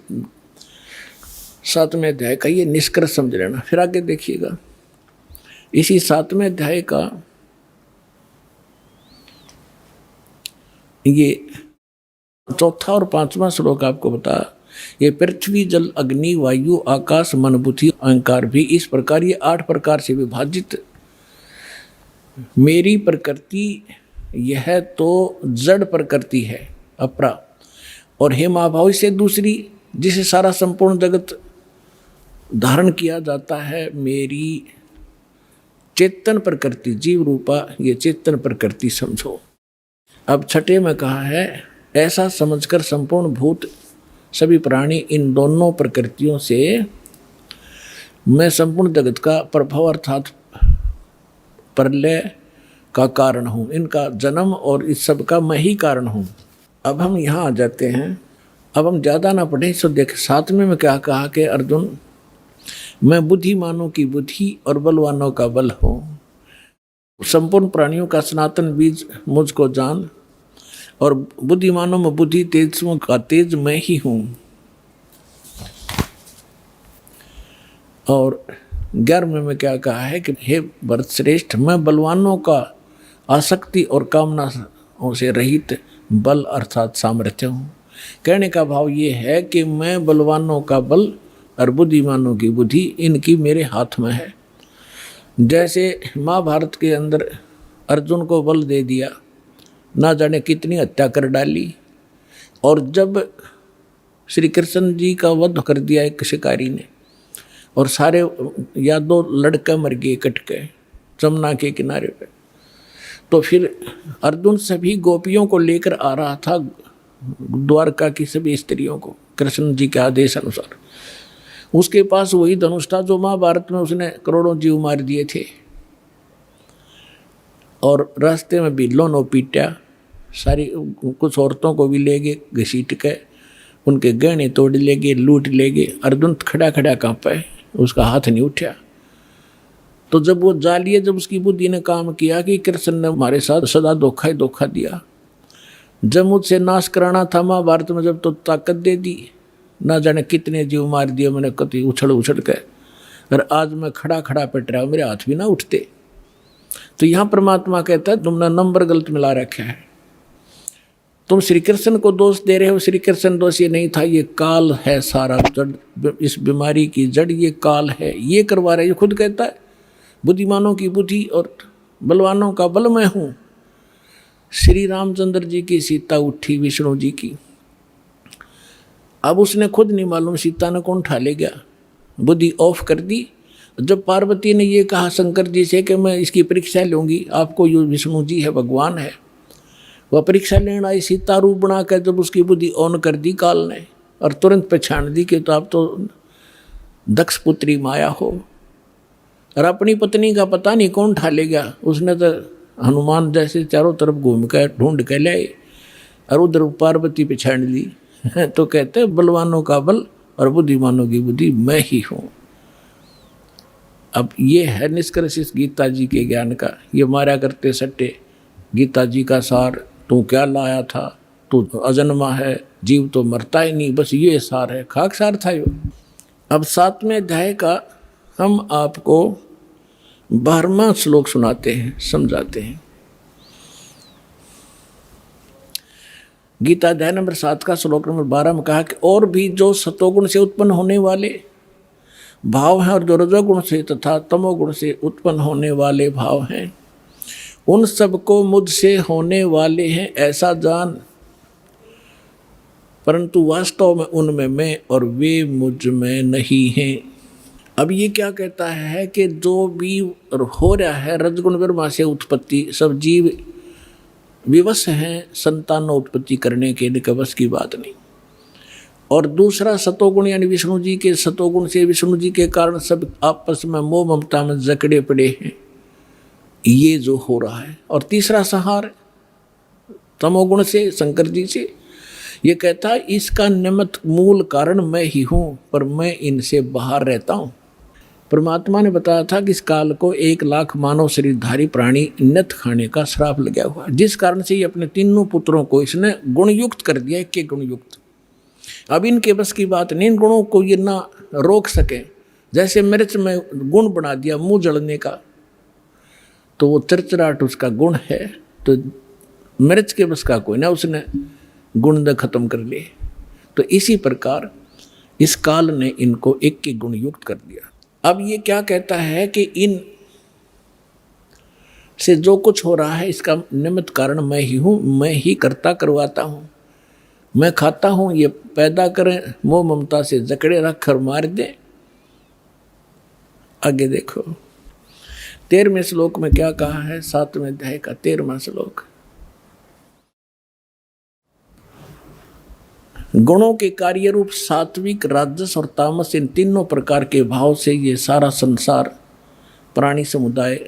[SPEAKER 2] 7वें अध्याय का ये निष्कर्ष समझ लेना। फिर आगे देखिएगा, इसी 7वें अध्याय का ये 4था और 5वां श्लोक आपको बता, ये पृथ्वी जल अग्नि वायु आकाश मन बुद्धि अहंकार भी इस प्रकार ये 8 प्रकार से विभाजित मेरी प्रकृति यह तो जड़ प्रकृति है अपरा, और हे महाभाव से दूसरी जिसे सारा संपूर्ण जगत धारण किया जाता है मेरी चेतन प्रकृति जीव रूपा, ये चेतन प्रकृति समझो। अब 6ठे में कहा है, ऐसा समझकर संपूर्ण भूत सभी प्राणी इन दोनों प्रकृतियों से मैं संपूर्ण जगत का प्रभाव अर्थात प्रलय का कारण हूँ, इनका जन्म और इस सब का मैं ही कारण हूँ। अब हम यहाँ आ जाते हैं, अब हम ज़्यादा ना पढ़ें। सो देख 7वें में क्या कहा कि अर्जुन मैं बुद्धिमानों की बुद्धि और बलवानों का बल हूँ, संपूर्ण प्राणियों का सनातन बीज मुझको जान, और बुद्धिमानों में बुद्धि तेजों का तेज मैं ही हूँ। और 11वें में क्या कहा है कि हे भरत श्रेष्ठ, मैं बलवानों का आसक्ति और कामनाओं से रहित बल अर्थात सामर्थ्य हूँ। कहने का भाव ये है कि मैं बलवानों का बल और बुद्धिमानों की बुद्धि इनकी मेरे हाथ में है। जैसे महाभारत के अंदर अर्जुन को बल दे दिया, ना जाने कितनी हत्या कर डाली, और जब श्री कृष्ण जी का वध कर दिया एक शिकारी ने और सारे या 2 लड़के मर गए कट के जमुना के किनारे पे, तो फिर अर्जुन सभी गोपियों को लेकर आ रहा था द्वारका की सभी स्त्रियों को कृष्ण जी के आदेश अनुसार। उसके पास वही धनुष था जो महाभारत में उसने करोड़ों जीव मार दिए थे, और रास्ते में बिल्लों पीटा, सारी कुछ औरतों को भी ले गए घसीट के, उनके गहने तोड़ ले गए, लूट ले गए। अर्जुन खड़ा खड़ा कांपा, उसका हाथ नहीं उठा। तो जब वो जा लिए, जब उसकी बुद्धि ने काम किया कि कृष्ण ने हमारे साथ सदा धोखा ही धोखा दिया, जब मुझसे नाश कराना था महाभारत में जब तो ताकत दे दी, ना जाने कितने जीव मार दिए मैंने कति उछल उछल के, और आज मैं खड़ा खड़ा पिट रहा हूँ, मेरे हाथ भी ना उठते। तो यहाँ परमात्मा कहता है तुमने नंबर गलत मिला रखा है, तुम श्री कृष्ण को दोष दे रहे हो। श्री कृष्ण दोष ये नहीं था, ये काल है सारा जड़, इस बीमारी की जड़ ये काल है, ये करवा रहे। ये खुद कहता है बुद्धिमानों की बुद्धि और बलवानों का बल मैं हूँ। श्री रामचंद्र जी की सीता उठी विष्णु जी की, अब उसने खुद नहीं मालूम सीता ने कौन ठा ले गया, बुद्धि ऑफ कर दी। जब पार्वती ने ये कहा शंकर जी से कि मैं इसकी परीक्षा लूँगी, आपको ये विष्णु जी है भगवान है, वह परीक्षा लेने आई सीता रूप बना कर, जब उसकी बुद्धि ऑन कर दी काल ने और तुरंत पहचान दी कि तो आप तो दक्ष पुत्री माया हो, और अपनी पत्नी का पता नहीं कौन ठा ले गया। उसने तो हनुमान जैसे चारों तरफ घूम कर ढूंढ के ले आए और उधर पार्वती पहचान ली। तो कहते हैं बलवानों का बल और बुद्धिमानों की बुद्धि मैं ही हूँ। अब ये है निष्कर्ष इस गीता जी के ज्ञान का। ये मारा करते सट्टे गीता जी का सार, तू क्या लाया था, तू अजन्मा है, जीव तो मरता ही नहीं, बस ये सार है, खाक सार था ये। अब 7वें अध्याय का हम आपको 12वां श्लोक सुनाते हैं, समझाते हैं। गीता अध्याय नंबर 7 का श्लोक नंबर 12 में कहा कि और भी जो सतोगुण से उत्पन्न होने वाले भाव हैं और जो रजोगुण से तथा तमोगुण से उत्पन्न होने वाले भाव हैं, उन सबको मुझसे होने वाले हैं ऐसा जान, परंतु वास्तव में उनमें मैं और वे मुझ में नहीं हैं। अब ये क्या कहता है कि जो भी हो रहा है रजगुण ब्रह्मा से उत्पत्ति, सब जीव विवश हैं संतान उत्पत्ति करने के, लिए बस की बात नहीं। और दूसरा सतोगुण यानी विष्णु जी के सतोगुण से, विष्णु जी के कारण सब आपस में मोह ममता में जकड़े पड़े हैं, ये जो हो रहा है। और तीसरा संहार तमोगुण से, शंकर जी से। ये कहता है इसका निमित्त मूल कारण मैं ही हूँ, पर मैं इनसे बाहर रहता हूँ। परमात्मा ने बताया था कि इस काल को 1 लाख मानव शरीरधारी प्राणी नत खाने का श्राप लगा हुआ, जिस कारण से ये अपने तीनों पुत्रों को इसने गुणयुक्त कर दिया, एक गुणयुक्त। अब इनके बस की बात नहीं, इन गुणों को ये ना रोक सके। जैसे मिर्च में गुण बना दिया मुंह जलने का, तो वो चरचराहट उसका गुण है, तो मिर्च के बस का कोई ना, उसने गुण ने खत्म कर लिए। तो इसी प्रकार इस काल ने इनको एक के गुण युक्त कर दिया। अब ये क्या कहता है कि इन से जो कुछ हो रहा है इसका निमित्त कारण मैं ही हूँ, मैं ही करता करवाता हूँ, मैं खाता हूँ, ये पैदा करें मोह ममता से जकड़े रख कर मार दे। आगे देखो 13वें श्लोक में क्या कहा है, 7वें अध्याय का 13वां श्लोक। गुणों के कार्य रूप सात्विक, राजस और तामस, इन तीनों प्रकार के भाव से ये सारा संसार प्राणी समुदाय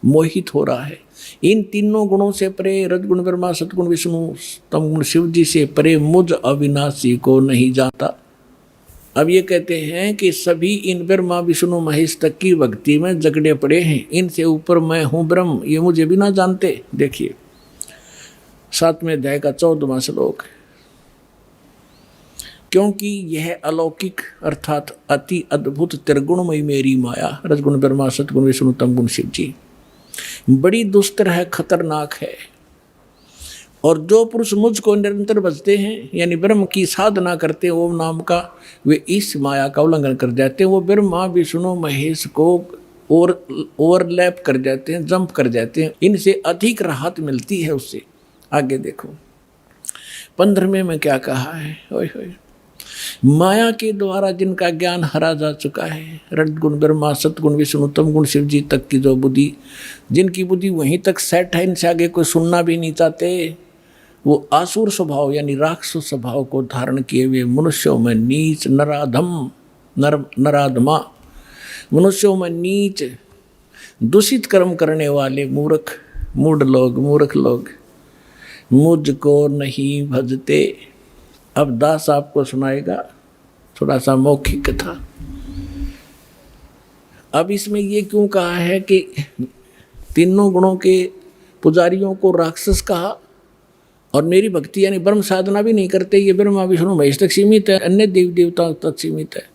[SPEAKER 2] मोहित हो रहा है। इन तीनों गुणों से परे, रजगुण ब्रह्मा, सतगुण विष्णु, तमगुण शिव जी से परे मुझ अविनाशी को नहीं जाता। अब ये कहते हैं कि सभी इन ब्रह्मा विष्णु महेश तक की भक्ति में जकड़े पड़े हैं, इनसे ऊपर मैं हूँ ब्रह्म, ये मुझे भी ना जानते। देखिए 7वें अध्याय का 14वां श्लोक। क्योंकि यह अलौकिक अर्थात अति अद्भुत त्रिगुणमयी मेरी माया, रजगुण ब्रह्मा सतगुण विष्णु तम गुण शिव जी, बड़ी दुस्तर है, खतरनाक है। और जो पुरुष मुझको निरंतर भजते हैं यानी ब्रह्म की साधना करते हैं ओम नाम का, वे इस माया का उल्लंघन कर जाते हैं। वो ब्रह्मा विष्णु महेश को ओवरलैप कर जाते हैं, जंप कर जाते हैं, इनसे अधिक राहत मिलती है उससे। आगे देखो 15वें में क्या कहा है, ओए होए, माया के द्वारा जिनका ज्ञान हरा जा चुका है, रजगुण ब्रह्मा सतगुण विष्णु तम गुण शिव जी तक की जो बुद्धि, जिनकी बुद्धि वहीं तक सेट है, इनसे आगे कोई सुनना भी नहीं चाहते, वो आसुर स्वभाव यानी राक्षस स्वभाव को धारण किए हुए मनुष्यों में नीच नराधम नराधमा, मनुष्यों में नीच दूषित कर्म करने वाले मूढ़ लोग मुझको नहीं भजते। अब दास आपको सुनाएगा थोड़ा सा मौखिक था। अब इसमें ये क्यों कहा है कि तीनों गुणों के पुजारियों को राक्षस कहा और मेरी भक्ति यानी ब्रह्म साधना भी नहीं करते, ये ब्रह्मा विष्णु महेश तक सीमित है, अन्य देव देवताओं तक सीमित है,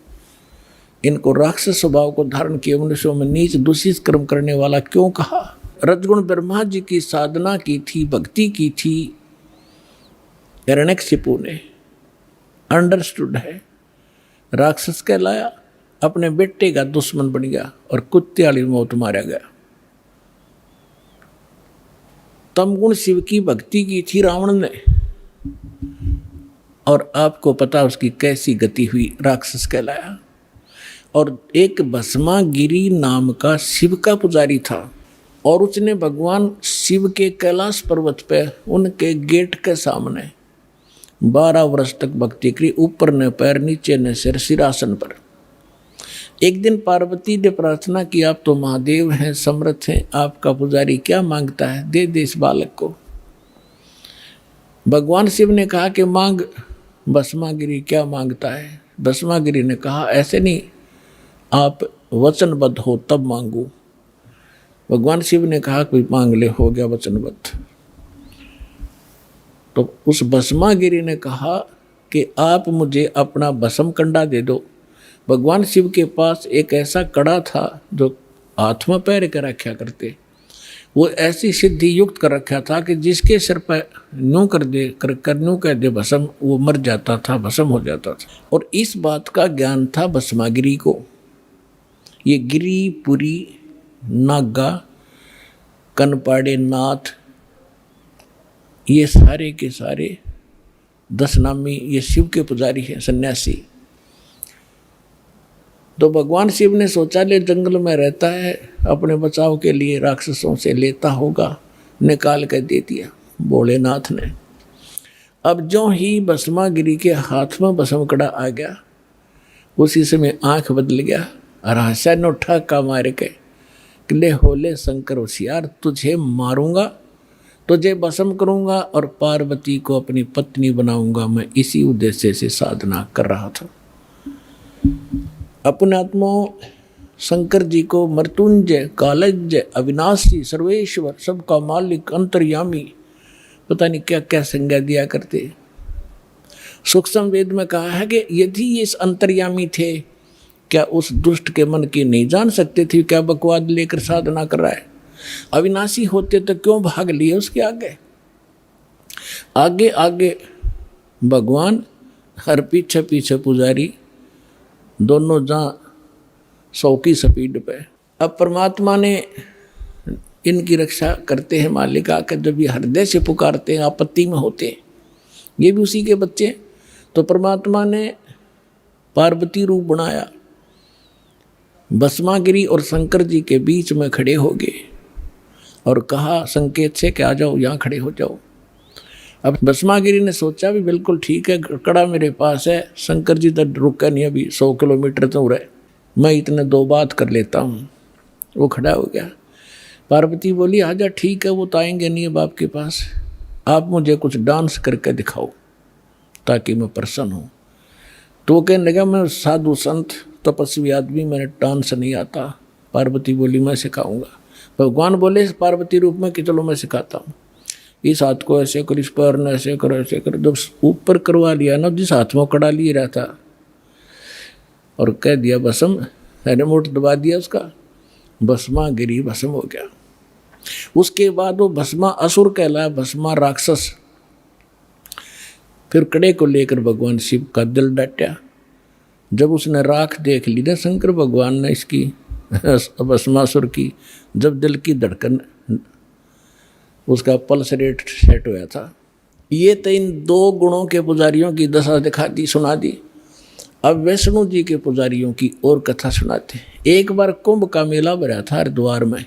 [SPEAKER 2] इनको राक्षस स्वभाव को धारण किए मनुष्यों में नीच दूषित कर्म करने वाला क्यों कहा? रजगुण ब्रह्मा जी की साधना की थी, भक्ति की थी, हिरण्यकशिपु ने अंडरस्टूड है, राक्षस कहलाया, अपने बेटे का दुश्मन बन गया और कुत्ते वाली मौत मारा गया। तमगुण शिव की भक्ति की थी रावण ने, और आपको पता उसकी कैसी गति हुई, राक्षस कहलाया। और एक भस्मागिरी नाम का शिव का पुजारी था और उसने भगवान शिव के कैलाश पर्वत पे उनके गेट के सामने 12 वर्ष तक भक्ति करी, ऊपर न पैर नीचे न सिर, सिरासन पर। एक दिन पार्वती ने प्रार्थना की, आप तो महादेव हैं, समर्थ हैं, आपका पुजारी क्या मांगता है, दे दे इस बालक को। भगवान शिव ने कहा कि मांग। भस्मागिरी क्या मांगता है? भस्मागिरी ने कहा ऐसे नहीं, आप वचनबद्ध हो तब मांगू। भगवान शिव ने कहा कोई मांग ले, हो गया वचनबद्ध। तो उस भस्मागिरी ने कहा कि आप मुझे अपना भस्म कंडा दे दो। भगवान शिव के पास एक ऐसा कड़ा था जो हाथ में पैर कर रखा करते, वो ऐसी सिद्धि युक्त कर रखा था कि जिसके सिर पर न्यू कर दे भस्म, वो मर जाता था, भस्म हो जाता था। और इस बात का ज्ञान था भस्मागिरी को। ये गिरी पुरी नागा कनपाड़े नाथ ये सारे के सारे 10 नामी ये शिव के पुजारी हैं, सन्यासी। तो भगवान शिव ने सोचा ले जंगल में रहता है, अपने बचाव के लिए राक्षसों से लेता होगा, निकाल कर दे दिया भोलेनाथ ने। अब जो ही भस्मागिरी के हाथ में भस्मकड़ा आ गया, उसी समय आंख बदल गया और हंसा ने उठा का मार के ले होले शंकर होशियार, तुझे मारूंगा, तुझे भस्म करूंगा और पार्वती को अपनी पत्नी बनाऊंगा। मैं इसी उद्देश्य से साधना कर रहा था। अपने आत्मा शंकर जी को मृत्युंजय, कालज्ञ, अविनाशी, सर्वेश्वर, सबका मालिक, अंतर्यामी, पता नहीं क्या क्या संज्ञा दिया करते। सूक्ष्म वेद में कहा है कि यदि ये इस अंतर्यामी थे, क्या उस दुष्ट के मन की नहीं जान सकते थे क्या बकवाद लेकर साधना कर रहा है? अविनाशी होते तो क्यों भाग लिए उसके आगे? आगे आगे भगवान हर पीछे पीछे पुजारी, दोनों जहाँ 100 की स्पीड पे। अब परमात्मा ने इनकी रक्षा करते हैं मालिक आकर, जब ये हृदय से पुकारते हैं, आपत्ति में होते हैं, ये भी उसी के बच्चे। तो परमात्मा ने पार्वती रूप बनाया, भस्मागिरी और शंकर जी के बीच में खड़े हो गए और कहा संकेत से कि आ जाओ, यहाँ खड़े हो जाओ। अब भस्मागिरी ने सोचा भी बिल्कुल ठीक है, कड़ा मेरे पास है, शंकर जी तो रुका नहीं, अभी 100 किलोमीटर तो रहे, मैं इतने 2 बात कर लेता हूँ। वो खड़ा हो गया। पार्वती बोली आजा, ठीक है, वो तो आएंगे नहीं अब आपके पास, आप मुझे कुछ डांस करके दिखाओ ताकि मैं प्रसन्न हूँ। तो वो कहने लगा मैं साधु संत तपस्वी आदमी, मैंने डांस नहीं आता। पार्वती बोली मैं सिखाऊंगा। भगवान बोले पार्वती रूप में कि चलो मैं सिखाता हूँ। इस हाथ को ऐसे कर, इस पैर ने ऐसे करो, ऐसे करो। जब ऊपर करवा लिया ना, जिस हाथ में कड़ा लिए रहा था और कह दिया भस्म, रिमोट दबा दिया उसका, भस्मा गिरी, भस्म हो गया। उसके बाद वो भस्मा असुर कहलाया, भस्मा राक्षस। फिर कड़े को लेकर भगवान शिव का दिल डटा। जब उसने राख देख ली ना शंकर भगवान ने इसकी भस्मासुर की, जब दिल की धड़कन, उसका पल्स रेट सेट हुआ था। ये तो इन 2 गुणों के पुजारियों की दशा दिखा दी, सुना दी। अब वैष्णो जी के पुजारियों की और कथा सुनाते। एक बार कुंभ का मेला भरा था हरिद्वार में।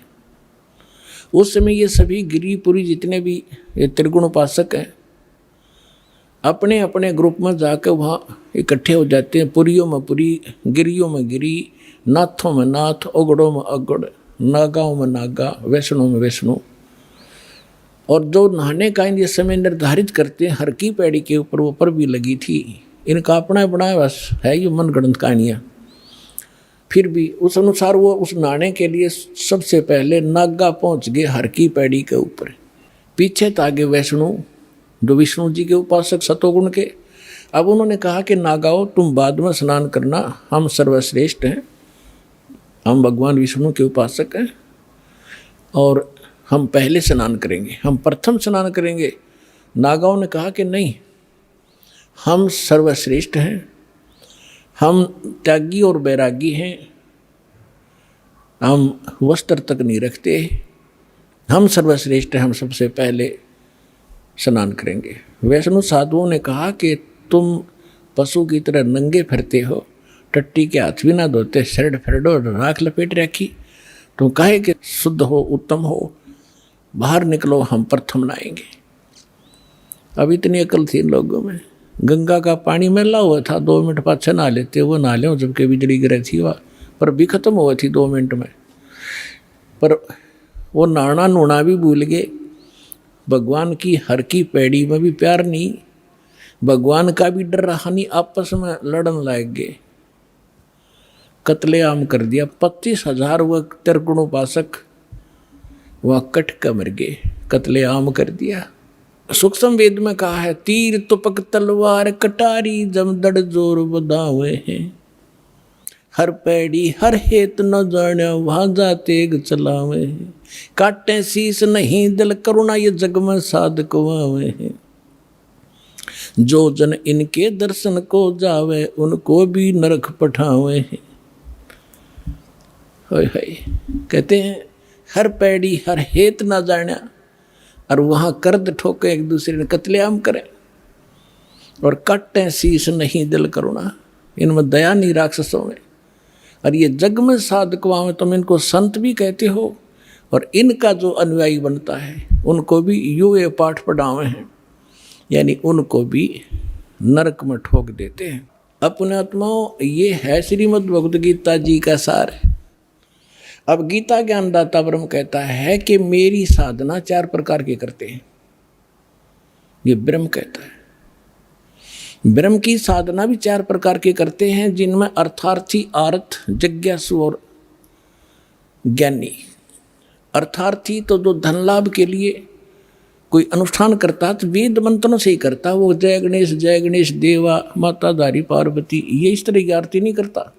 [SPEAKER 2] उस समय ये सभी गिरिपुरी जितने भी ये त्रिगुण उपासक हैं, अपने अपने ग्रुप में जाकर वहाँ इकट्ठे हो जाते हैं। पुरियों में पुरी, गिरियों में गिरी, नाथों में नाथ, ओगड़ों में अगड़, नागाओं में नागा, वैष्णो में वैष्णो। और जो नहाने का ये समय निर्धारित करते हैं, हर की पैड़ी के ऊपर वो पर भी लगी थी। इनका अपना बनाया बस है ये मनगढ़ंत कहानियाँ। फिर भी उस अनुसार वो उस नहाने के लिए सबसे पहले नागा पहुँच गए हर की पैड़ी के ऊपर। पीछे तागे वैष्णो, जो विष्णु जी के उपासक सतोगुण के। अब उन्होंने कहा कि नागाओं, तुम बाद में स्नान करना, हम सर्वश्रेष्ठ हैं, हम भगवान विष्णु के उपासक हैं और हम पहले स्नान करेंगे, हम प्रथम स्नान करेंगे। नागाओं ने कहा कि नहीं, हम सर्वश्रेष्ठ हैं, हम त्यागी और बैरागी हैं, हम वस्त्र तक नहीं रखते, हम सर्वश्रेष्ठ हैं, हम सबसे पहले स्नान करेंगे। वैष्णो साधुओं ने कहा कि तुम पशु की तरह नंगे फिरते हो, टट्टी के हाथ भी ना धोते, शर्ट फरडो राख लपेट रखी, तुम काहे कि शुद्ध हो, उत्तम हो, बाहर निकलो, हम प्रथम नहाएंगे। अब इतनी अकल थी इन लोगों में। गंगा का पानी मैला हुआ था, 2 मिनट पाछे नहा लेते, वो नहा लें जबकि बिजली गिरी थी वह, पर भी खत्म हुआ थी 2 मिनट में। पर वो नहाना नूना भी भूल गए। भगवान की हर की पैड़ी में भी प्यार नहीं, भगवान का भी डर रहा नहीं, आपस में लड़न लग गए, कत्लेआम कर दिया। 25,000 वह त्रिगुण उपासक वह कट कर मर गए, कत्लेआम कर दिया। सूक्ष्म वेद में कहा है, तीर तुपक तलवार कटारी जमदड़ जोर बदावे हैं, हर पैड़ी हर हेत न जाने वहाँ जाते चलावे हैं, काटे शीस नहीं दिल करुणा ये जग में साधक वावे हैं, जो जन इनके दर्शन को जावे उनको भी नरक पठावे हैं। होय होय, कहते हैं हर पैड़ी हर हेत न जाना, और वहाँ कर्द ठोके एक दूसरे ने कत्लेआम करें, और काटे शीस नहीं दिल करुणा, इनमें दया नहीं राक्षसों में। और ये जग में साधकवा में तुम इनको संत भी कहते हो, और इनका जो अनुयायी बनता है उनको भी ये पाठ पढ़ावे हैं, यानी उनको भी नरक में ठोक देते हैं। अपने आत्माओं, ये है श्रीमद् भगवद गीता जी का सार है। अब गीता ज्ञानदाता ब्रह्म कहता है कि मेरी साधना 4 प्रकार की करते हैं, ये ब्रह्म कहता है। ब्रह्म की साधना भी 4 प्रकार के करते हैं, जिनमें अर्थार्थी, आर्थ, जिज्ञासु और ज्ञानी। अर्थार्थी तो जो धन लाभ के लिए कोई अनुष्ठान करता है तो वेद मंत्रों से ही करता, वो जय गणेश देवा माता धारी पार्वती ये इस तरह की आरती नहीं करता।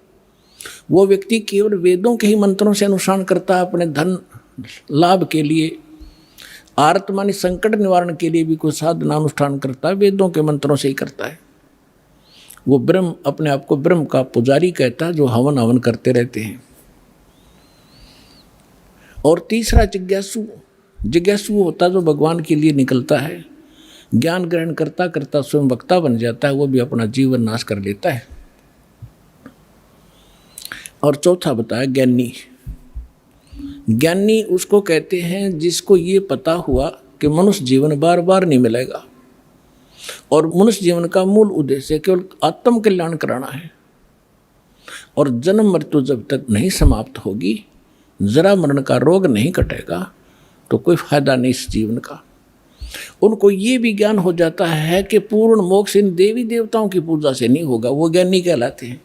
[SPEAKER 2] वो व्यक्ति केवल वेदों के ही मंत्रों से अनुष्ठान करता है अपने धन लाभ के लिए। आर्त मानी संकट निवारण के लिए भी कोई साधना अनुष्ठान करता है, वेदों के मंत्रों से ही करता है। वो ब्रह्म, अपने आप को ब्रह्म का पुजारी कहता है, जो हवन हवन करते रहते हैं। और तीसरा जिज्ञासु होता जो भगवान के लिए निकलता है, ज्ञान ग्रहण करता करता स्वयं वक्ता बन जाता है, वो भी अपना जीवन नाश कर लेता है। और चौथा बताया ज्ञानी उसको कहते हैं जिसको ये पता हुआ कि मनुष्य जीवन बार बार नहीं मिलेगा, और मनुष्य जीवन का मूल उद्देश्य केवल आत्म कल्याण कराना है, और जन्म मृत्यु जब तक नहीं समाप्त होगी, जरा मरण का रोग नहीं कटेगा, तो कोई फायदा नहीं इस जीवन का। उनको ये भी ज्ञान हो जाता है कि पूर्ण मोक्ष इन देवी देवताओं की पूजा से नहीं होगा, वो ज्ञानी कहलाते हैं।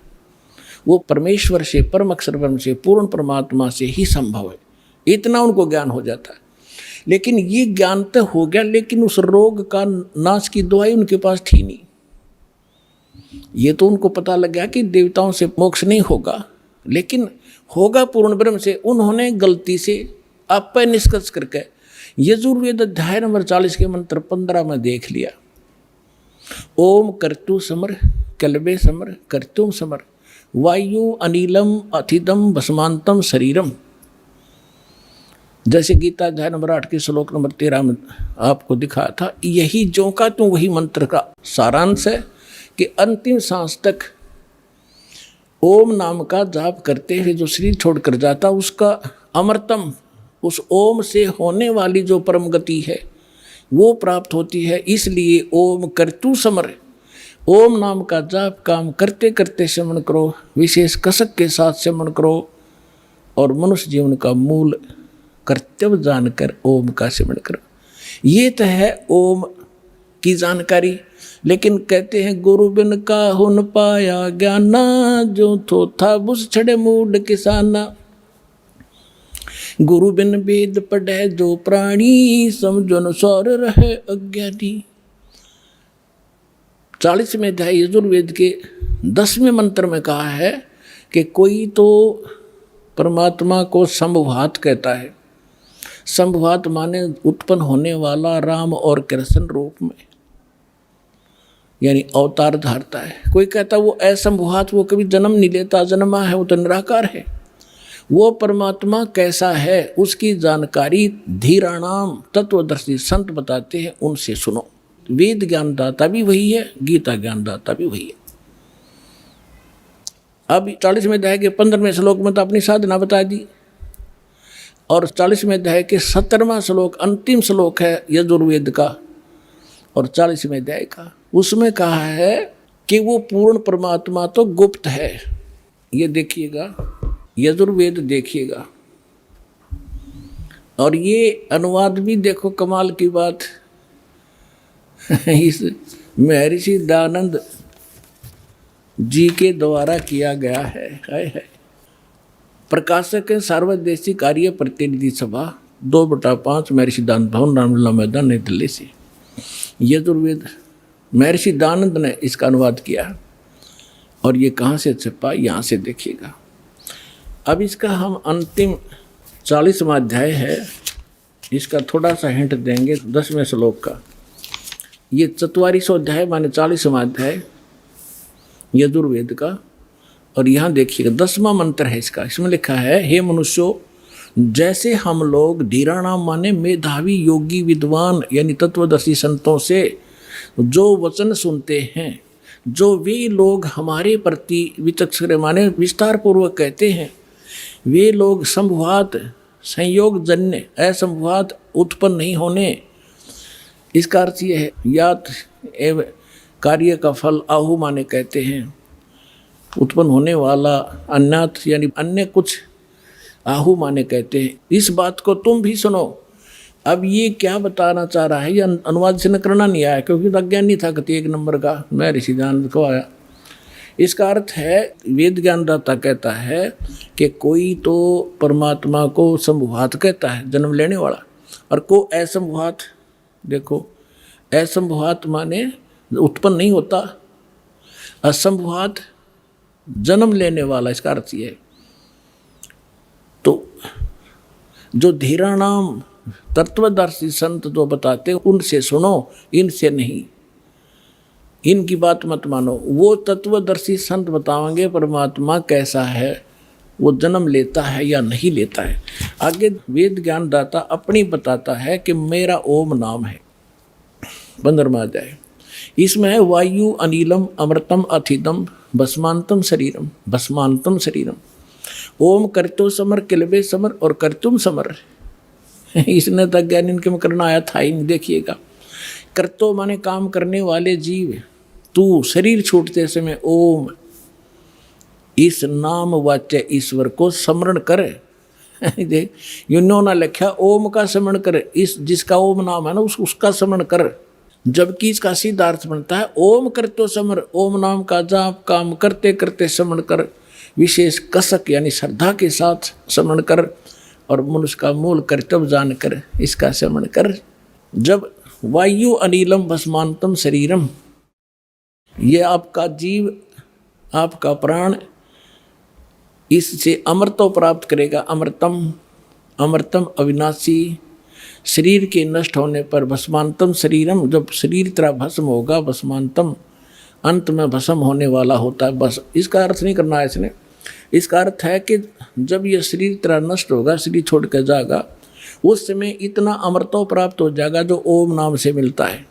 [SPEAKER 2] वो परमेश्वर से, परम अक्षर ब्रह्म से, पूर्ण परमात्मा से ही संभव है, इतना उनको ज्ञान हो जाता है। लेकिन ये ज्ञान तो हो गया, लेकिन उस रोग का नाश की दवाई उनके पास थी नहीं। ये तो उनको पता लग गया कि देवताओं से मोक्ष नहीं होगा, लेकिन होगा पूर्ण ब्रह्म से। उन्होंने गलती से आप पर निष्कर्ष करके यजुर्वेद अध्याय नंबर 40 के मंत्र 15 में देख लिया, ओम कर्तु समर कलबे समर कर्तुम समर वायु अनिलम अथिदम भस्मांतम शरीरम। जैसे गीता अध्याय नंबर 8 के श्लोक नंबर 13 में आपको दिखाया था, यही जो का तो वही मंत्र का सारांश है कि अंतिम सांस तक ओम नाम का जाप करते हुए जो शरीर छोड़कर जाता उसका अमृतम, उस ओम से होने वाली जो परम गति है वो प्राप्त होती है। इसलिए ओम कर्तु समर, ओम नाम का जाप काम करते करते श्रवण करो, विशेष कसक के साथ श्रवण करो और मनुष्य जीवन का मूल कर्तव्य जानकर ओम का श्रवण करो। ये तो है ओम की जानकारी। लेकिन कहते हैं गुरु बिन का हुन पाया ज्ञाना, जो थो था बुस छड़े मूड किसाना। गुरु बिन वेद पढ़े जो प्राणी, समझो न सौर रहे अज्ञानी। 40वें अध्याय यजुर्वेद के 10वें मंत्र में कहा है कि कोई तो परमात्मा को संभवात कहता है। संभवात माने उत्पन्न होने वाला राम और कृष्ण रूप में, यानी अवतार धारता है। कोई कहता वो असंभवात, वो कभी जन्म नहीं लेता, जन्मा है वो तो निराकार है। वो परमात्मा कैसा है उसकी जानकारी धीराणाम तत्वदर्शी संत बताते हैं, उनसे सुनो। वेद ज्ञानदाता भी वही है, गीता ज्ञानदाता भी वही है। अब 40वें अध्याय के 15वें श्लोक में तो अपनी साधना बता दी, और 40वें अध्याय के 17वां श्लोक अंतिम श्लोक है यजुर्वेद का और 40वें अध्याय का, उसमें कहा है कि वो पूर्ण परमात्मा तो गुप्त है। ये देखिएगा, यजुर्वेद देखिएगा, और ये अनुवाद भी देखो कमाल की बात इस महर्षि दयानंद जी के द्वारा किया गया है। प्रकाशक है सार्वदेशिक कार्य प्रतिनिधि सभा 2/5 महर्षि दयानंद भवन रामलीला मैदान नई दिल्ली से। यजुर्वेद महर्षि दयानंद ने इसका अनुवाद किया, और ये कहाँ से छपा यहाँ से देखिएगा। अब इसका हम अंतिम 40वां अध्याय है, इसका थोड़ा सा हिंट देंगे 10वें श्लोक का। ये 44वां अध्याय माने 40वां अध्याय यजुर्वेद का, और यहाँ देखिएगा 10वां मंत्र है इसका। इसमें लिखा है, हे मनुष्यों, जैसे हम लोग धीराणाम माने मेधावी योगी विद्वान यानी तत्वदर्शी संतों से जो वचन सुनते हैं, जो वे लोग हमारे प्रति विचक्षण माने विस्तार पूर्वक कहते हैं, वे लोग संभवात संयोग जन्य असंभवात उत्पन्न नहीं होने। इसका अर्थ यह है, यात एवं कार्य का फल आहु माने कहते हैं, उत्पन्न होने वाला अन्यथ यानी अन्य कुछ आहु माने कहते हैं। इस बात को तुम भी सुनो। अब ये क्या बताना चाह रहा है, ये अनुवाद से न करना नहीं आया, क्योंकि तो अज्ञानी था कति 1 नंबर का, मैं ऋषि दयानंद को आया। इसका अर्थ है, वेद ज्ञानदाता कहता है कि कोई तो परमात्मा को संभवात कहता है, जन्म लेने वाला, और को असंभवात। देखो असंभवात माने उत्पन्न नहीं होता, असंभवात जन्म लेने वाला, इसका अर्थ ये है। तो जो धीराणाम तत्वदर्शी संत जो बताते उनसे सुनो, इनसे नहीं, इनकी बात मत मानो। वो तत्वदर्शी संत बताएंगे परमात्मा कैसा है, वो जन्म लेता है या नहीं लेता है। आगे वेद ज्ञानदाता अपनी बताता है कि मेरा ओम नाम है। 15वां अध्याय इसमें है, वायु अनिलम अमृतम अथिदम भस्मांतम शरीरम भस्मांतम शरीरम। ओम करतो समर किलबे समर और करतुम समर। इसने तक ज्ञान इनके में करना आया था ही नहीं। देखिएगा, करतो माने काम करने वाले जीव, तू शरीर छूटते समय ओम इस नाम वाच्य ईश्वर को स्मरण करे। देख युन्होंने लिखा ओम का स्मरण करे, इस जिसका ओम नाम है ना उसका स्मरण कर, जबकि इसका सीधा अर्थ बनता है ओम करतो समर, ओम नाम का जाप काम करते करते स्मरण कर, विशेष कसक यानी श्रद्धा के साथ स्मरण कर, और मनुष्य का मूल कर्तव्य जानकर इसका श्रवण कर। जब वायु अनिलम भस्मांतम शरीरम, ये आपका जीव, आपका प्राण इससे अमृतो प्राप्त करेगा। अमृतम, अमृतम अविनाशी, शरीर के नष्ट होने पर भस्मांतम शरीरम, जब शरीर तरह भस्म होगा, भस्मांतम अंत में भस्म होने वाला होता है। बस इसका अर्थ नहीं करना है इसने, इसका अर्थ है कि जब ये शरीर तरह नष्ट होगा, शरीर छोड़ कर जाएगा, उस समय इतना अमृतो प्राप्त हो जाएगा जो ओम नाम से मिलता है।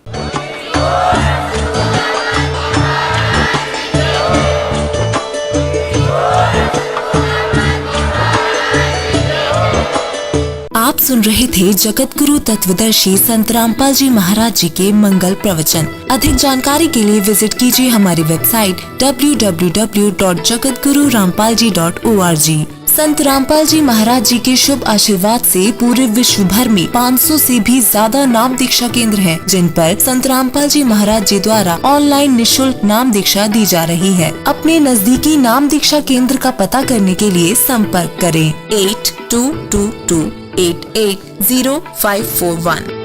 [SPEAKER 3] आप सुन रहे थे जगत गुरु तत्वदर्शी संत रामपाल जी महाराज जी के मंगल प्रवचन। अधिक जानकारी के लिए विजिट कीजिए हमारी वेबसाइट www.jagatgururampalji.org। संत रामपाल जी महाराज जी के शुभ आशीर्वाद से पूरे विश्व भर में 500 से भी ज्यादा नाम दीक्षा केंद्र हैं, जिन पर संत रामपाल जी महाराज जी द्वारा ऑनलाइन निशुल्क नाम दीक्षा दी जा रही है। अपने नजदीकी नाम दीक्षा केंद्र का पता करने के लिए संपर्क करें 8222880541।